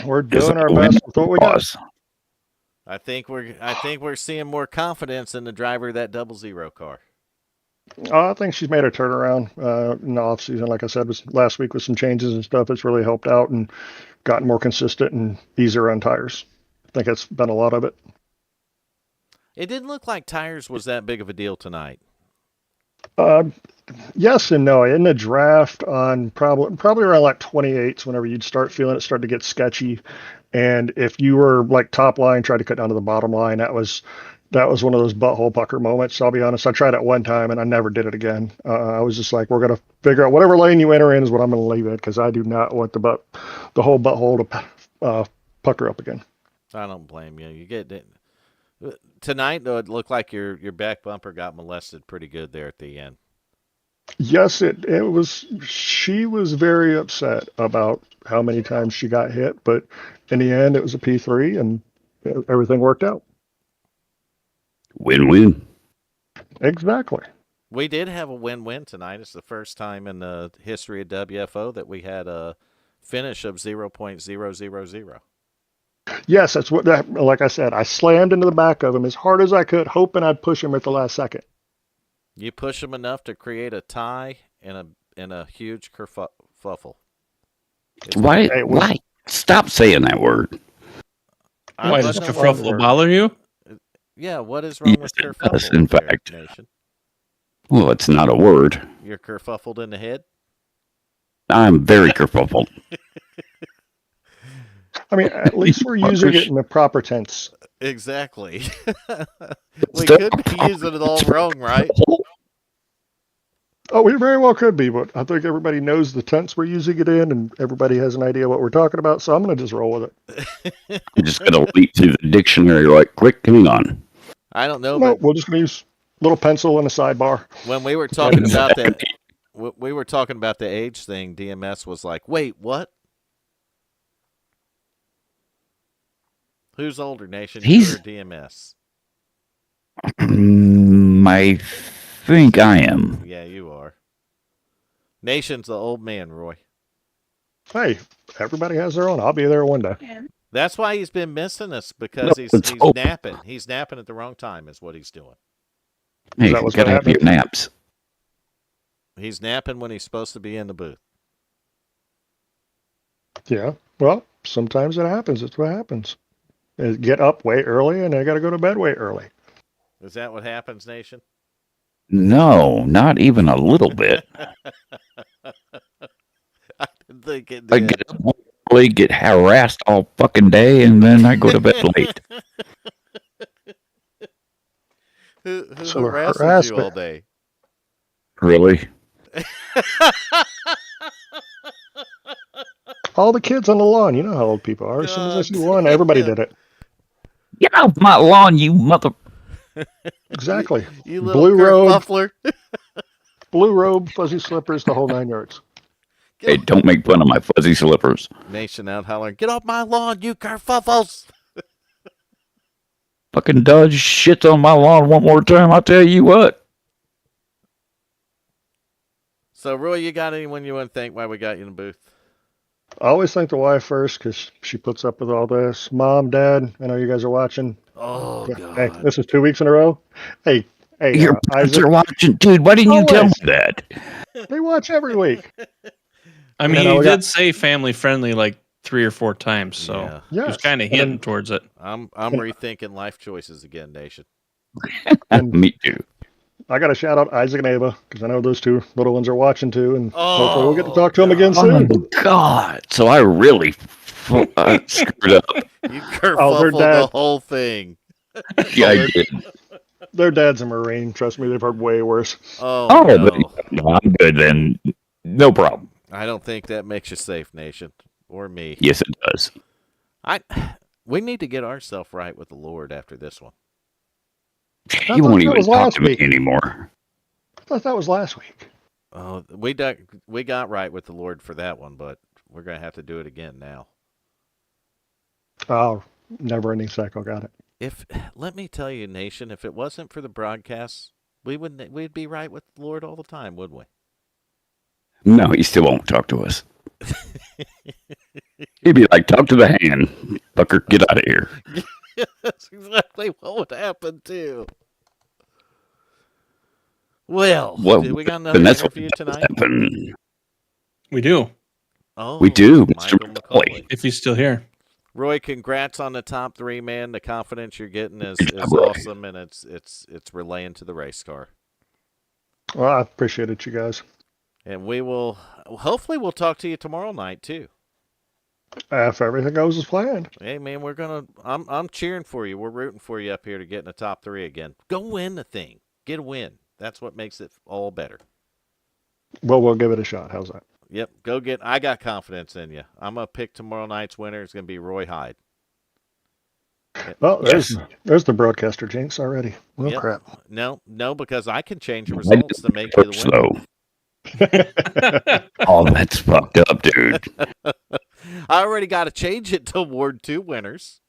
We're Is doing it our a win best with what we got. loss? I think we're seeing more confidence in the driver of that 00 car. I think she's made a turnaround in the off season. Like I said, was last week with some changes and stuff. It's really helped out and gotten more consistent and easier on tires. I think that's been a lot of it. It didn't look like tires was that big of a deal tonight. Yes and no. In the draft on probably around like 28s, whenever you'd start feeling it start to get sketchy, and if you were like top line, tried to cut down to the bottom line, that was one of those butthole pucker moments. I'll be honest. I tried it one time and I never did it again. I was just like, we're gonna figure out whatever lane you enter in is what I'm gonna leave it because I do not want the whole butthole to pucker up again. I don't blame you. You get it. Tonight, though, it looked like your back bumper got molested pretty good there at the end. Yes, it was. She was very upset about how many times she got hit, but in the end, it was a P3 and everything worked out. Win-win. Exactly. We did have a win-win tonight. It's the first time in the history of WFO that we had a finish of 0.000. Yes, that's what that. Like I said, I slammed into the back of him as hard as I could, hoping I'd push him at the last second. You push him enough to create a tie and a huge kerfuffle. Why? Hey, it was- Why? Stop saying that word. Why does not kerfuffle wrong. bother you? Yeah, what is wrong Yes, with it does, kerfuffle? in there, fact. Nation? Well, it's not a word. You're kerfuffled in the head? I'm very kerfuffled. I mean, at least we're using it in the proper tense. Exactly. We could be using it all wrong, right? Oh, we very well could be, but I think everybody knows the tense we're using it in, and everybody has an idea what we're talking about. So I'm going to just roll with it. I'm just gonna leap through the dictionary right quick. Hang on. I don't know, No, but we're just going to use a little pencil and a sidebar. when we were talking about that, we were talking about the age thing. DMS was like, "Wait, what? Who's older, Nation? You He's- or DMS?" I think I am. Yeah, you are. Nation's the old man, Roy. Hey, everybody has their own. I'll be there one day. That's why he's been missing us because Well, he's let's hope. napping. He's napping at the wrong time is what he's doing. Hey, that what's gotta gonna have your happen? naps. He's napping when he's supposed to be in the booth. Yeah. Well, sometimes it happens. It's what happens. Is get up way early, and I got to go to bed way early. Is that what happens, Nation? No, not even a little bit. I didn't think it I did. get up early, get harassed all fucking day, and then I go to bed late. Who So harasses you harassment. all day? Really? All the kids on the lawn. You know how old people are. As soon as I see one, everybody did it. Get off my lawn, you mother! Exactly. You little Blue robe, kerfuffler. blue robe, fuzzy slippers, the whole 9 yards. Hey, don't make fun of my fuzzy slippers. Nation out hollering, "Get off my lawn, you kerfuffles!" Fucking Dodge shits on my lawn one more time, I'll tell you what. So, Roy, you got anyone you want to thank while we got you in the booth? I always thank the wife first because she puts up with all this. Mom, Dad, I know you guys are watching. Oh, Hey, God. this is 2 weeks in a row. Hey, Your parents Isaac, are watching. Dude, why didn't you tell me Always. that? they watch every week. I mean, You know, you we did got- say family friendly like 3 or 4 times, so Yeah. he was Yes. kind of And then- hinting towards it. I'm And- rethinking life choices again, Nation. And- Me too. I got to shout out Isaac and Ava because I know those two little ones are watching too, and hopefully we'll get to Oh, talk to them again God. soon. Oh, God. So I really screwed up. You kerfuffled the dad. whole thing. Yeah, I did. Their dad's a Marine. Trust me, they've heard way worse. Oh, Oh, no. no, I'm good then. No problem. I don't think that makes you safe, Nation, or me. Yes, it does. We need to get ourselves right with the Lord after this one. You won't that even was talk last to me week. anymore. I thought that was last week. Oh, we got right with the Lord for that one, but we're gonna have to do it again now. Oh, never ending cycle. Got it. Let me tell you, Nation, if it wasn't for the broadcasts, we'd be right with the Lord all the time, wouldn't we? No, he still won't talk to us. He'd be like, talk to the hand. Fucker, get out of here. That's exactly what would happen too. Well, What? we got another And that's what interview does tonight. happen. We do, Oh, We do, Michael Mr. McCauley. if he's still here. Roy, congrats on the top 3, man. The confidence you're getting is Roy. awesome, and it's relaying to the race car. Well, I appreciate it, you guys. And hopefully we'll talk to you tomorrow night too. If everything goes as planned. Hey man, I'm cheering for you. We're rooting for you up here to get in the top 3 again. Go win the thing. Get a win. That's what makes it all better. Well, we'll give it a shot. How's that? Yep, go get. I got confidence in you. I'm gonna pick tomorrow night's winner. It's gonna be Roy Hyde. Well, there's the broadcaster jinx already. Well, Yep. crap. No, because I can change the I results to make you the First, winner. though. Oh, that's fucked up, dude. I already got to change it to award 2 winners.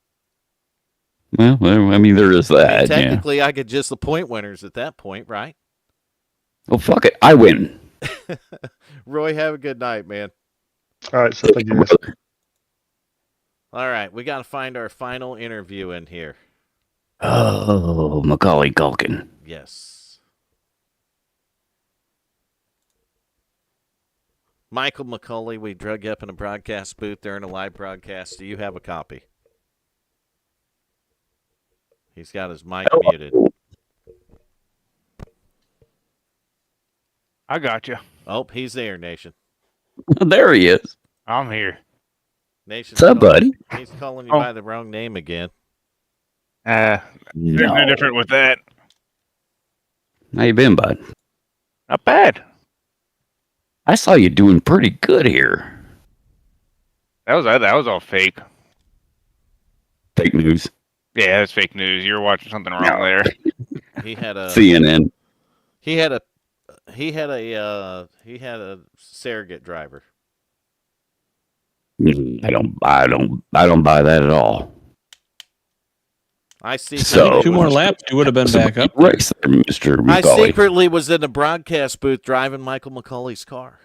Well, I mean, there is I mean, that. Yeah. technically, I could just appoint winners at that point, right? Well, fuck it. I win. Roy, have a good night, man. All right, so thank you guys. All right, we got to find our final interview in here. Oh, Macaulay Culkin. Yes. Michael McCauley, we drug you up in a broadcast booth during a live broadcast. Do you have a copy? He's got his mic muted. I got you. Oh, he's there, Nation. There he is. I'm here. Nation. What's up, buddy? He's calling you Oh. by the wrong name again. There's No. no different with that. How you been, bud? Not bad. I saw you doing pretty good here. That was all fake. Fake news. Yeah, that's fake news. You're watching something wrong No. there. He had a CNN. he had a surrogate driver. I don't buy that at all. I see. So- 2 more laps, you would have been back up. Race there, Mr. I Macaulay. secretly was in the broadcast booth driving Michael McCauley's car.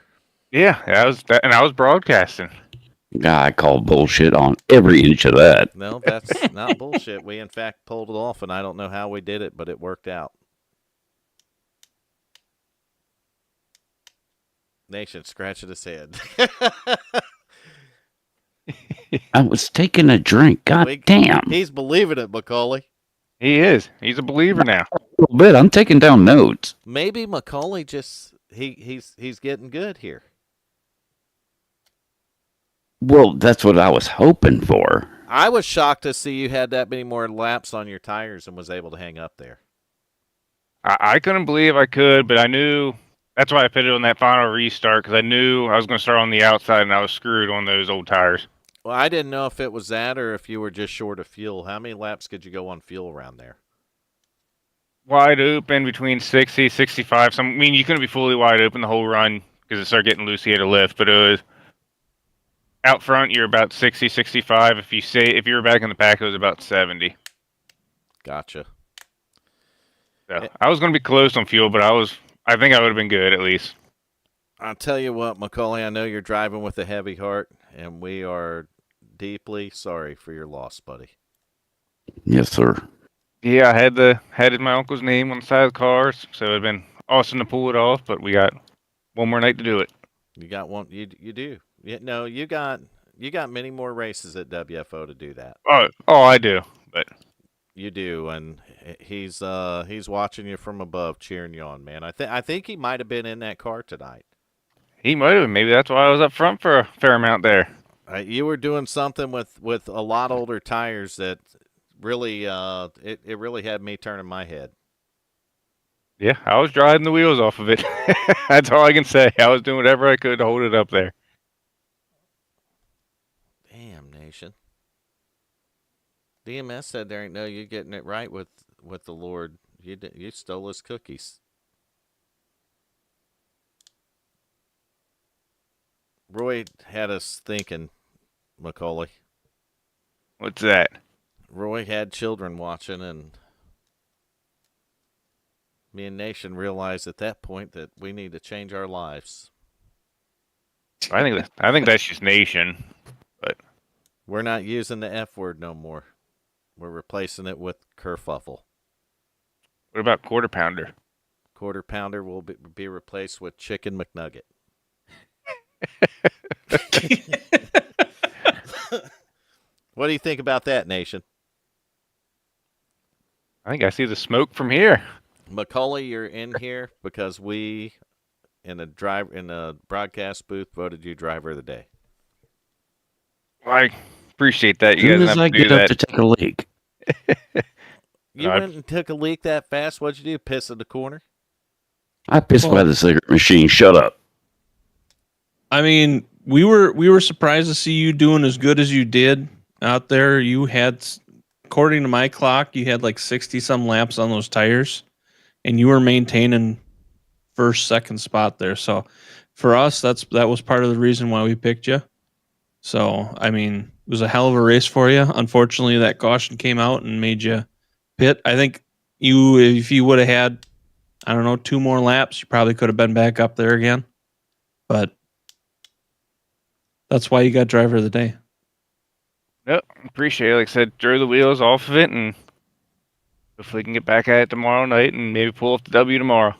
Yeah, and I was broadcasting. I call bullshit on every inch of that. No, that's not bullshit. We, in fact, pulled it off, and I don't know how we did it, but it worked out. Nation scratching his head. I was taking a drink. God damn. He's believing it, Macaulay. He is. He's a believer now. A little bit. I'm taking down notes. Maybe Macaulay just he's getting good here. Well, that's what I was hoping for. I was shocked to see you had that many more laps on your tires and was able to hang up there. I couldn't believe I could, but I knew. That's why I put it on that final restart, because I knew I was going to start on the outside and I was screwed on those old tires. Well, I didn't know if it was that or if you were just short of fuel. How many laps could you go on fuel around there? Wide open between 60, 65. I mean, you couldn't be fully wide open the whole run because it started getting loose. You had to lift, but it was out front. You're about 60, 65. If you were back in the pack, it was about 70. Gotcha. So I was going to be close on fuel, but I think I would have been good at least. I'll tell you what, Macaulay, I know you're driving with a heavy heart, and we are deeply sorry for your loss, buddy. Yes, sir. Yeah, I had my uncle's name on the side of the cars, so it'd been awesome to pull it off. But we got one more night to do it. You got one. You do. No, you got many more races at WFO to do that. Oh, I do. But You do, and he's watching you from above, cheering you on, man. I think he might have been in that car tonight. he might have. Maybe that's why I was up front for a fair amount there. You were doing something with a lot older tires that really it really had me turning my head. Yeah, I was driving the wheels off of it. That's all I can say. I was doing whatever I could to hold it up there. Damn, Nation. DMS said there ain't no you getting it right with the Lord. You stole his cookies. Roy had us thinking, Macaulay. What's that? Roy had children watching, and me and Nation realized at that point that we need to change our lives. I think that's just nation. But We're not using the F word no more. We're replacing it with kerfuffle. what about quarter pounder? Quarter pounder will be replaced with chicken McNugget. What do you think about that, Nation? I think I see the smoke from here. Macaulay, you're in here because we, in a broadcast booth, voted you driver of the day. I appreciate that. As You soon guys as have I to do get up that. to take a leak. You No, went and took a leak that fast? What'd you do? Piss in the corner? I pissed by Well- the cigarette machine. Shut up. I mean, we were surprised to see you doing as good as you did out there. You had, according to my clock, you had like 60 some laps on those tires, and you were maintaining first, second spot there. So for us, that was part of the reason why we picked you. So I mean, it was a hell of a race for you. Unfortunately, that caution came out and made you pit. I think if you would have had, I don't know, 2 more laps, you probably could have been back up there again. But that's why you got driver of the day. Yep, appreciate it. Like I said, throw the wheels off of it, and hopefully we can get back at it tomorrow night and maybe pull off the W tomorrow.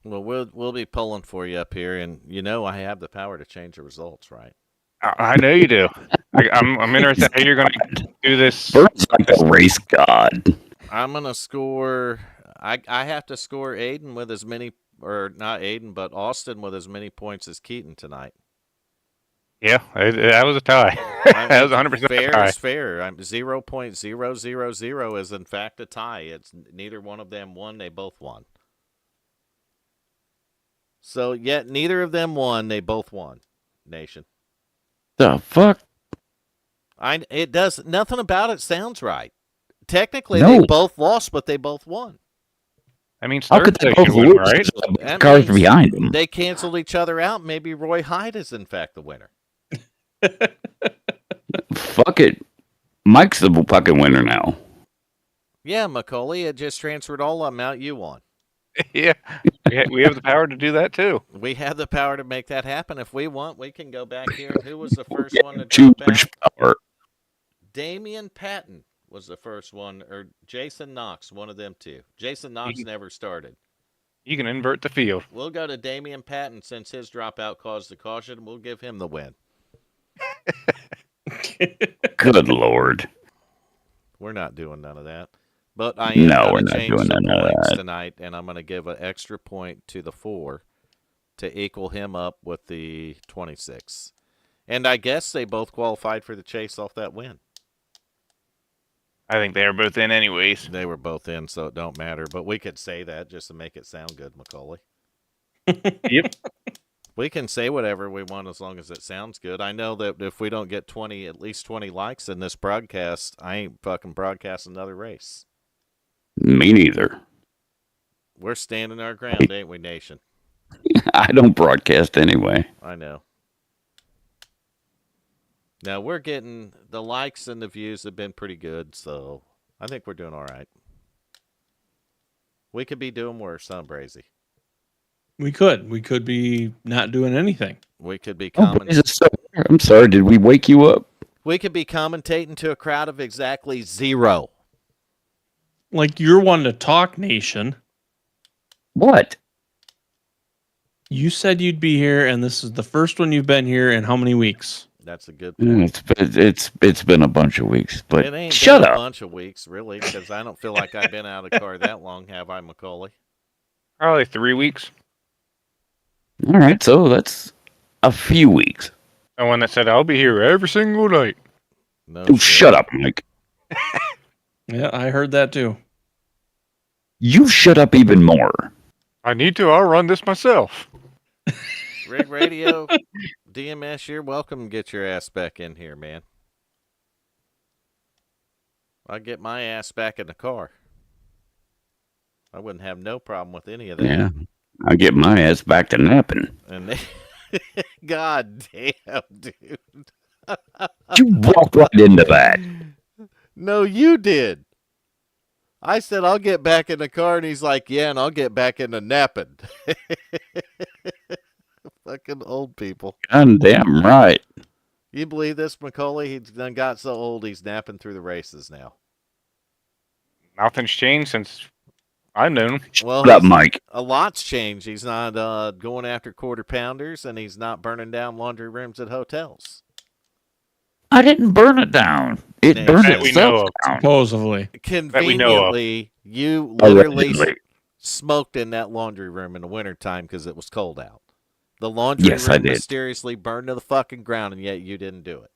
Well, we'll be pulling for you up here, and I have the power to change the results, right? I know you do. I'm interested how you're going to do this. Bird's like a race god. I'm gonna score. I have to score Aiden with as many, or not Aiden, but Austin with as many points as Keaton tonight. Yeah, that was a tie. That was 100% fair a tie. is fair. 0.000 is in fact a tie. It's neither one of them won. They both won. So yet neither of them won. They both won. Nation. The fuck? It does nothing about it sounds right. Technically, No. they both lost, but they both won. I mean, How third could they position both win, lose? right? That Cars means behind them. They canceled each other out. Maybe Roy Hyde is in fact the winner. Fuck it. Mike's the fucking winner now. Yeah, Macaulay, it just transferred all of them out. You won. Yeah, we have the power to do that too. We have the power to make that happen. If we want, we can go back here. Who was the first one to Too drop much out? power. Damian Patton was the first one, or Jason Knox, one of them two. Jason Knox never started. You can invert the field. We'll go to Damian Patton since his dropout caused the caution. We'll give him the win. Good Lord. We're not doing none of that. But I am No, we're going to not change doing some none of points that. tonight, and I'm going to give an extra point to the 4 to equal him up with the 26. And I guess they both qualified for the chase off that win. I think they were both in anyways. They were both in, so it don't matter. But we could say that just to make it sound good, Macaulay. Yep. We can say whatever we want as long as it sounds good. I know that if we don't get at least 20 likes in this broadcast, I ain't fucking broadcasting another race. Me neither. We're standing our ground, ain't we, nation? I don't broadcast anyway. I know. Now, we're getting the likes and the views have been pretty good, so I think we're doing all right. We could be doing worse, huh, Brazy? We could be not doing anything. We could be I'm sorry, did we wake you up? We could be commentating to a crowd of exactly 0. Like, you're one to talk, Nation. What? You said you'd be here, and this is the first one you've been here in how many weeks? That's a good point. It's been a bunch of weeks, but It ain't shut been up. a bunch of weeks, really, because I don't feel like I've been out of the car that long, have I, Macaulay? Probably 3 weeks. All right, so that's a few weeks. The one that said, I'll be here every single night. No, Oh, shut up, Mike. Yeah, I heard that too. You shut up even more. I need to. I'll run this myself. Rig Radio, DMS, you're welcome to get your ass back in here, man. I'll get my ass back in the car. I wouldn't have no problem with any of that. Yeah, I get my ass back to napping. And God damn, dude. You walked right into that. No, you did. I said, I'll get back in the car, and he's like, yeah, and I'll get back into napping. Fucking old people. God damn right. You believe this, Macaulay? He's done got so old, he's napping through the races now. Nothing's changed since I've known him. Well, Shut up, Mike. a lot's changed. He's not going after quarter pounders, and he's not burning down laundry rooms at hotels. I didn't burn it down. It That burned we know itself of. down. Supposedly. Conveniently, you literally Allegedly. smoked in that laundry room in the wintertime because it was cold out. The laundry Yes, I room did. mysteriously burned to the fucking ground, and yet you didn't do it.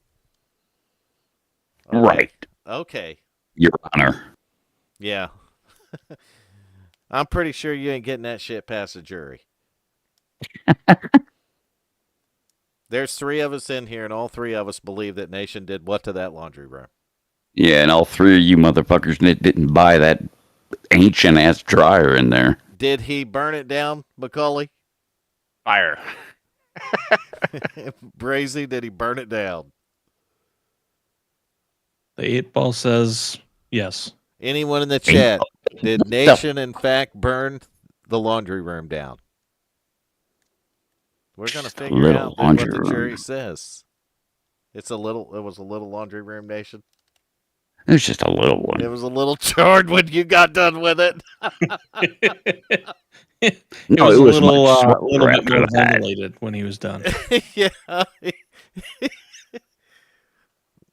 Okay. Right. Okay. Your Honor. Yeah. I'm pretty sure you ain't getting that shit past a jury. There's 3 of us in here, and all 3 of us believe that Nation did what to that laundry room? Yeah, and all 3 of you motherfuckers didn't buy that ancient-ass dryer in there. Did he burn it down, Macaulay? Fire. Brazy, did he burn it down? The 8-ball says yes. Anyone in the chat, did Nation in fact burn the laundry room down? We're going to figure out what the jury says. It was a little laundry room, Nation. It was just a little one. It was a little charred when you got done with it. No, it was a much little bit after more that. ventilated when he was done. Yeah.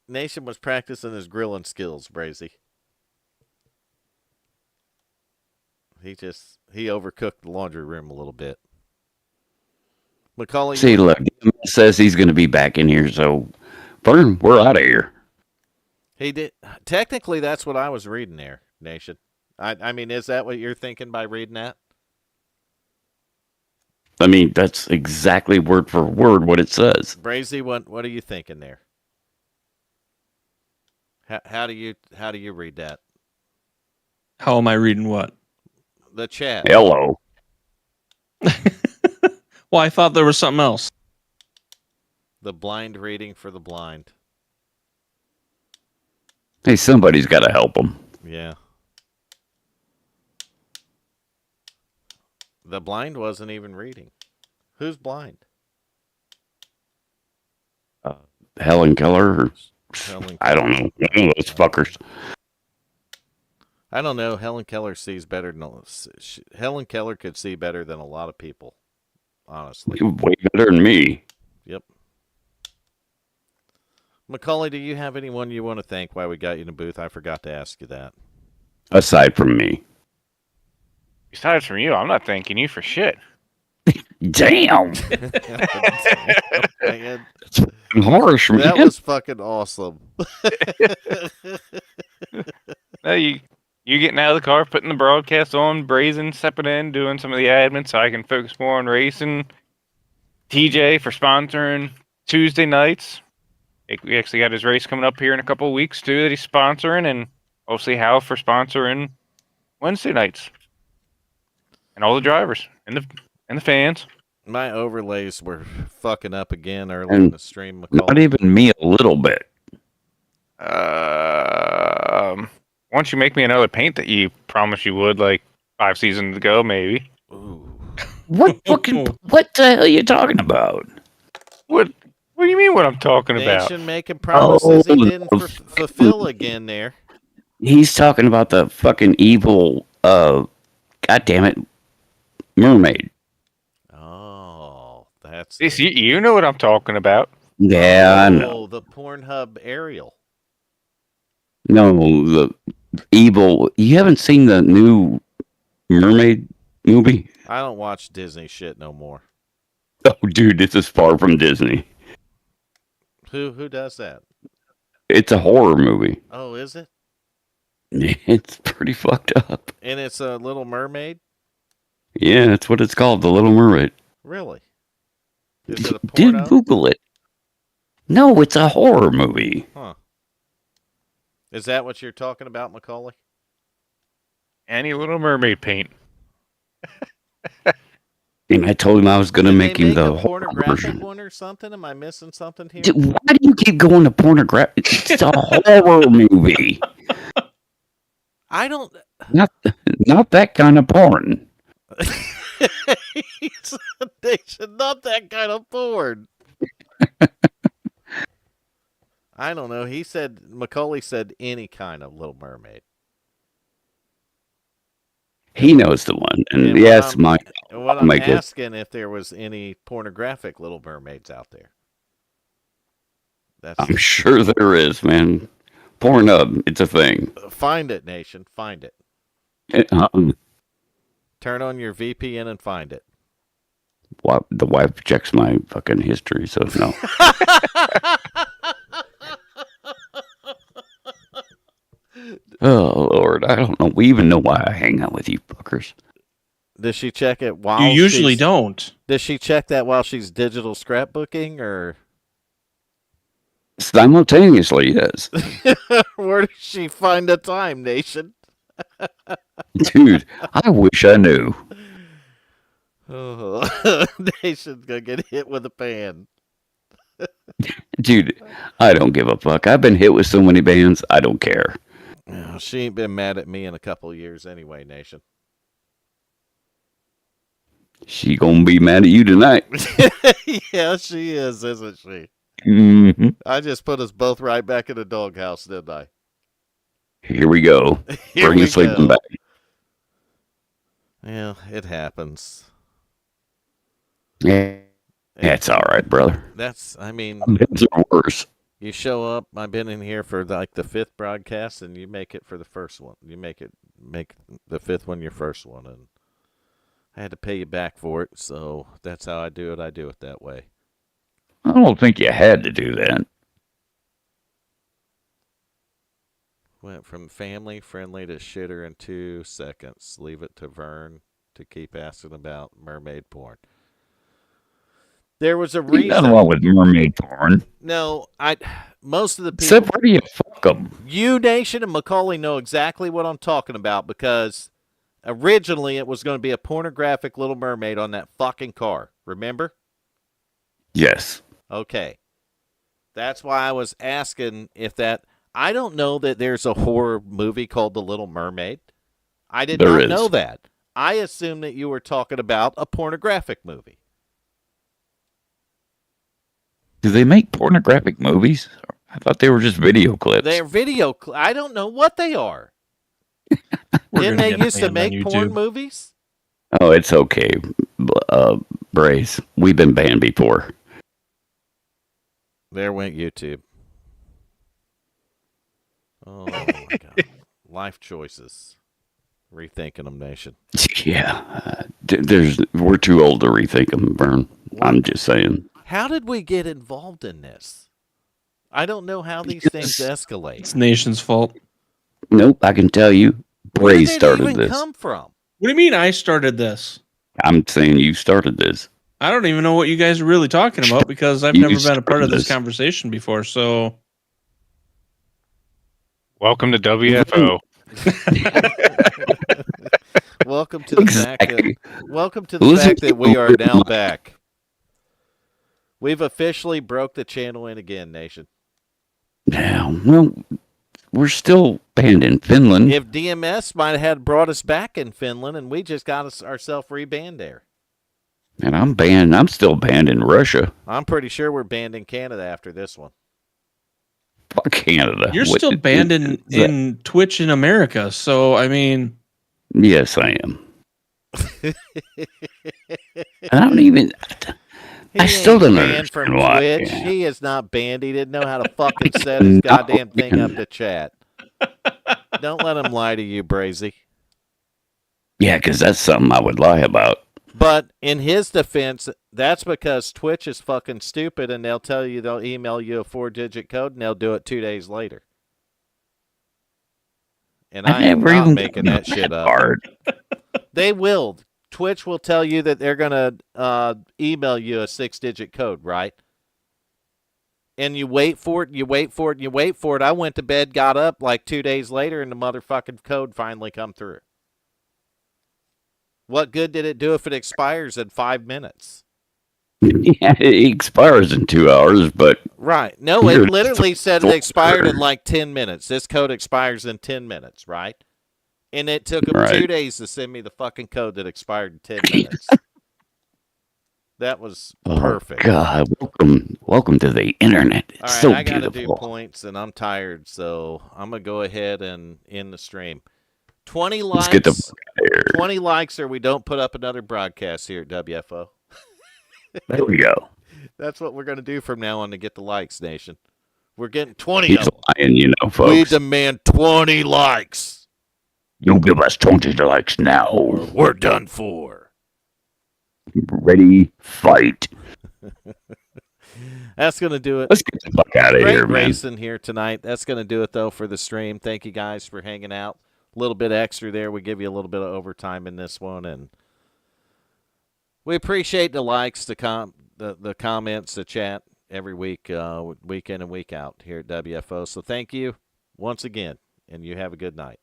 Nation was practicing his grilling skills, Brazy. He overcooked the laundry room a little bit. Macaulay. See, look, he says he's going to be back in here, so Vern, we're out of here. He did. Technically, that's what I was reading there, Nation. I mean, is that what you're thinking by reading that? I mean, that's exactly word for word what it says. Brazy, what are you thinking there? How do you read that? How am I reading what? The chat. Hello. Well, I thought there was something else. The blind reading for the blind. Hey, somebody's got to help him. Yeah. The blind wasn't even reading. Who's blind? Helen Keller? I don't know. One of those fuckers. I don't know. Helen Keller sees better than Helen Keller could see better than a lot of people. Honestly. Way better than me. Yep. Macaulay, do you have anyone you want to thank while we got you in the booth? I forgot to ask you that. Aside from me. Besides from you, I'm not thanking you for shit. Damn. Man. That's harsh, man. That was fucking awesome. No, you getting out of the car, putting the broadcast on, brazen, stepping in, doing some of the admin so I can focus more on racing. TJ for sponsoring Tuesday nights. We actually got his race coming up here in a couple of weeks too that he's sponsoring, and obviously Hal for sponsoring Wednesday nights. And all the drivers and the fans. My overlays were fucking up again early in the stream, Macaulay. Not even me a little bit. Why don't you make me another paint that you promised you would like 5 seasons ago, maybe? Ooh. What the hell are you talking about? What do you mean what I'm talking about? Nation making promises he didn't fulfill again there. He's talking about the fucking evil, goddammit, mermaid. Oh, that's... This, you know what I'm talking about. Yeah, I know. The Pornhub Ariel. No, the evil. You haven't seen the new mermaid movie? I don't watch Disney shit no more. Oh, dude, this is far from Disney. Who does that? It's a horror movie. Oh, is it? It's pretty fucked up. And it's a Little Mermaid? Yeah, that's what it's called, The Little Mermaid. Really? Is it a porno? Dude, Google it. No, it's a horror movie. Huh. Is that what you're talking about, Macaulay? Any Little Mermaid paint. And I told him I was going to make him the a horror pornographic version. one or something? Am I missing something here? Dude, why do you keep going to pornographic? It's a horror movie. I don't... Not that kind of porn. Nation, not that kind of porn. I don't know. Macaulay said any kind of Little Mermaid. He knows the one. And yes, I'm asking if there was any pornographic Little Mermaids out there. I'm sure there is, man. Pornhub, it's a thing. Find it, Nation. Find it. Turn on your VPN and find it. The wife checks my fucking history, so no. We even know why I hang out with you fuckers. Does she check it while You usually she's, don't. Does she check that while she's digital scrapbooking, or Simultaneously, yes. where does she find the time, Nation? Dude, I wish I knew. Oh, Nation's gonna get hit with a pan. Dude, I don't give a fuck. I've been hit with so many bands, I don't care. Oh, she ain't been mad at me in a couple years anyway, Nation. She gonna be mad at you tonight. Yeah, she is, isn't she? Mm-hmm. I just put us both right back in the doghouse, didn't I? Here we go. Here Bring we the sleeping go. back. Yeah, it happens. Yeah, it's all right, brother. I mean, It's worse. you show up. I've been in here for like the 5th broadcast, and you make it for the first one. You make the 5th one your first one, and I had to pay you back for it. So that's how I do it. I do it that way. I don't think you had to do that. Went from family friendly to shitter in 2 seconds. Leave it to Vern to keep asking about mermaid porn. There was a reason. Nothing wrong with mermaid porn. No, most of the people. Except where do you fuck them? You, Nation, and Macaulay know exactly what I'm talking about because originally it was going to be a pornographic Little Mermaid on that fucking car. Remember? Yes. Okay. That's why I was asking if that. I don't know that there's a horror movie called The Little Mermaid. I did not know that. I assumed that you were talking about a pornographic movie. Do they make pornographic movies? I thought they were just video clips. They're video. I don't know what they are. Didn't they used to make porn movies? Oh, it's okay, Brace. We've been banned before. There went YouTube. Oh, my God. Life choices. Rethinking them, Nation. Yeah. We're too old to rethink them, Vern. I'm just saying. How did we get involved in this? I don't know how these things escalate. It's Nation's fault. Nope, I can tell you. Bray started Where did it even this. come from? What do you mean I started this? I'm saying you started this. I don't even know what you guys are really talking about because I've never been a part of this conversation before. So, Welcome to WFO. Welcome to the fact that we are now back. We've officially broke the channel in again, Nation. Yeah, well, we're still banned in Finland. If DMS might have had brought us back in Finland, and we just got ourselves rebanned there. And I'm still banned in Russia. I'm pretty sure we're banned in Canada after this one. Fuck Canada. You're still banned in Twitch in America. So, I mean. Yes, I am. I don't even. I still don't understand from why. Twitch. Yeah. He is not banned. He didn't know how to fucking set his goddamn thing up to chat. Don't let him lie to you, Brazy. Yeah, because that's something I would lie about. But in his defense, that's because Twitch is fucking stupid, and they'll email you a 4-digit code, and they'll do it 2 days later. And I am not making that shit up. They will. Twitch will tell you that they're going to email you a 6-digit code, right? And you wait for it, you wait for it, you wait for it. I went to bed, got up like 2 days later, and the motherfucking code finally come through. What good did it do if it expires in 5 minutes? Yeah, it expires in 2 hours, but... Right. No, it literally said it expired in like 10 minutes. This code expires in 10 minutes, right? And it took them 2 days to send me the fucking code that expired in 10 minutes. That was perfect. God, welcome to the internet. It's all right, so I got to beautiful. do points, and I'm tired, so I'm going to go ahead and end the stream. 20 likes. Let's get the 20 likes, or we don't put up another broadcast here at WFO. There we go. That's what we're going to do from now on to get the likes, Nation. We're getting 20 He's of them. lying, folks. We demand 20 likes. You give us 20 likes now. We're done for. Ready, fight. That's going to do it. Let's get the fuck out of here, man. Great racing here tonight. That's going to do it, though, for the stream. Thank you guys for hanging out. little bit extra there. We give you a little bit of overtime in this one, and we appreciate the likes, the comments, the chat every week, week in and week out here at WFO. So thank you once again, and you have a good night.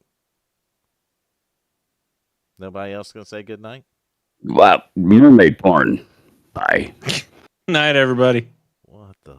Nobody else going to say good night? Wow, mermaid porn. Bye. Night, everybody. What the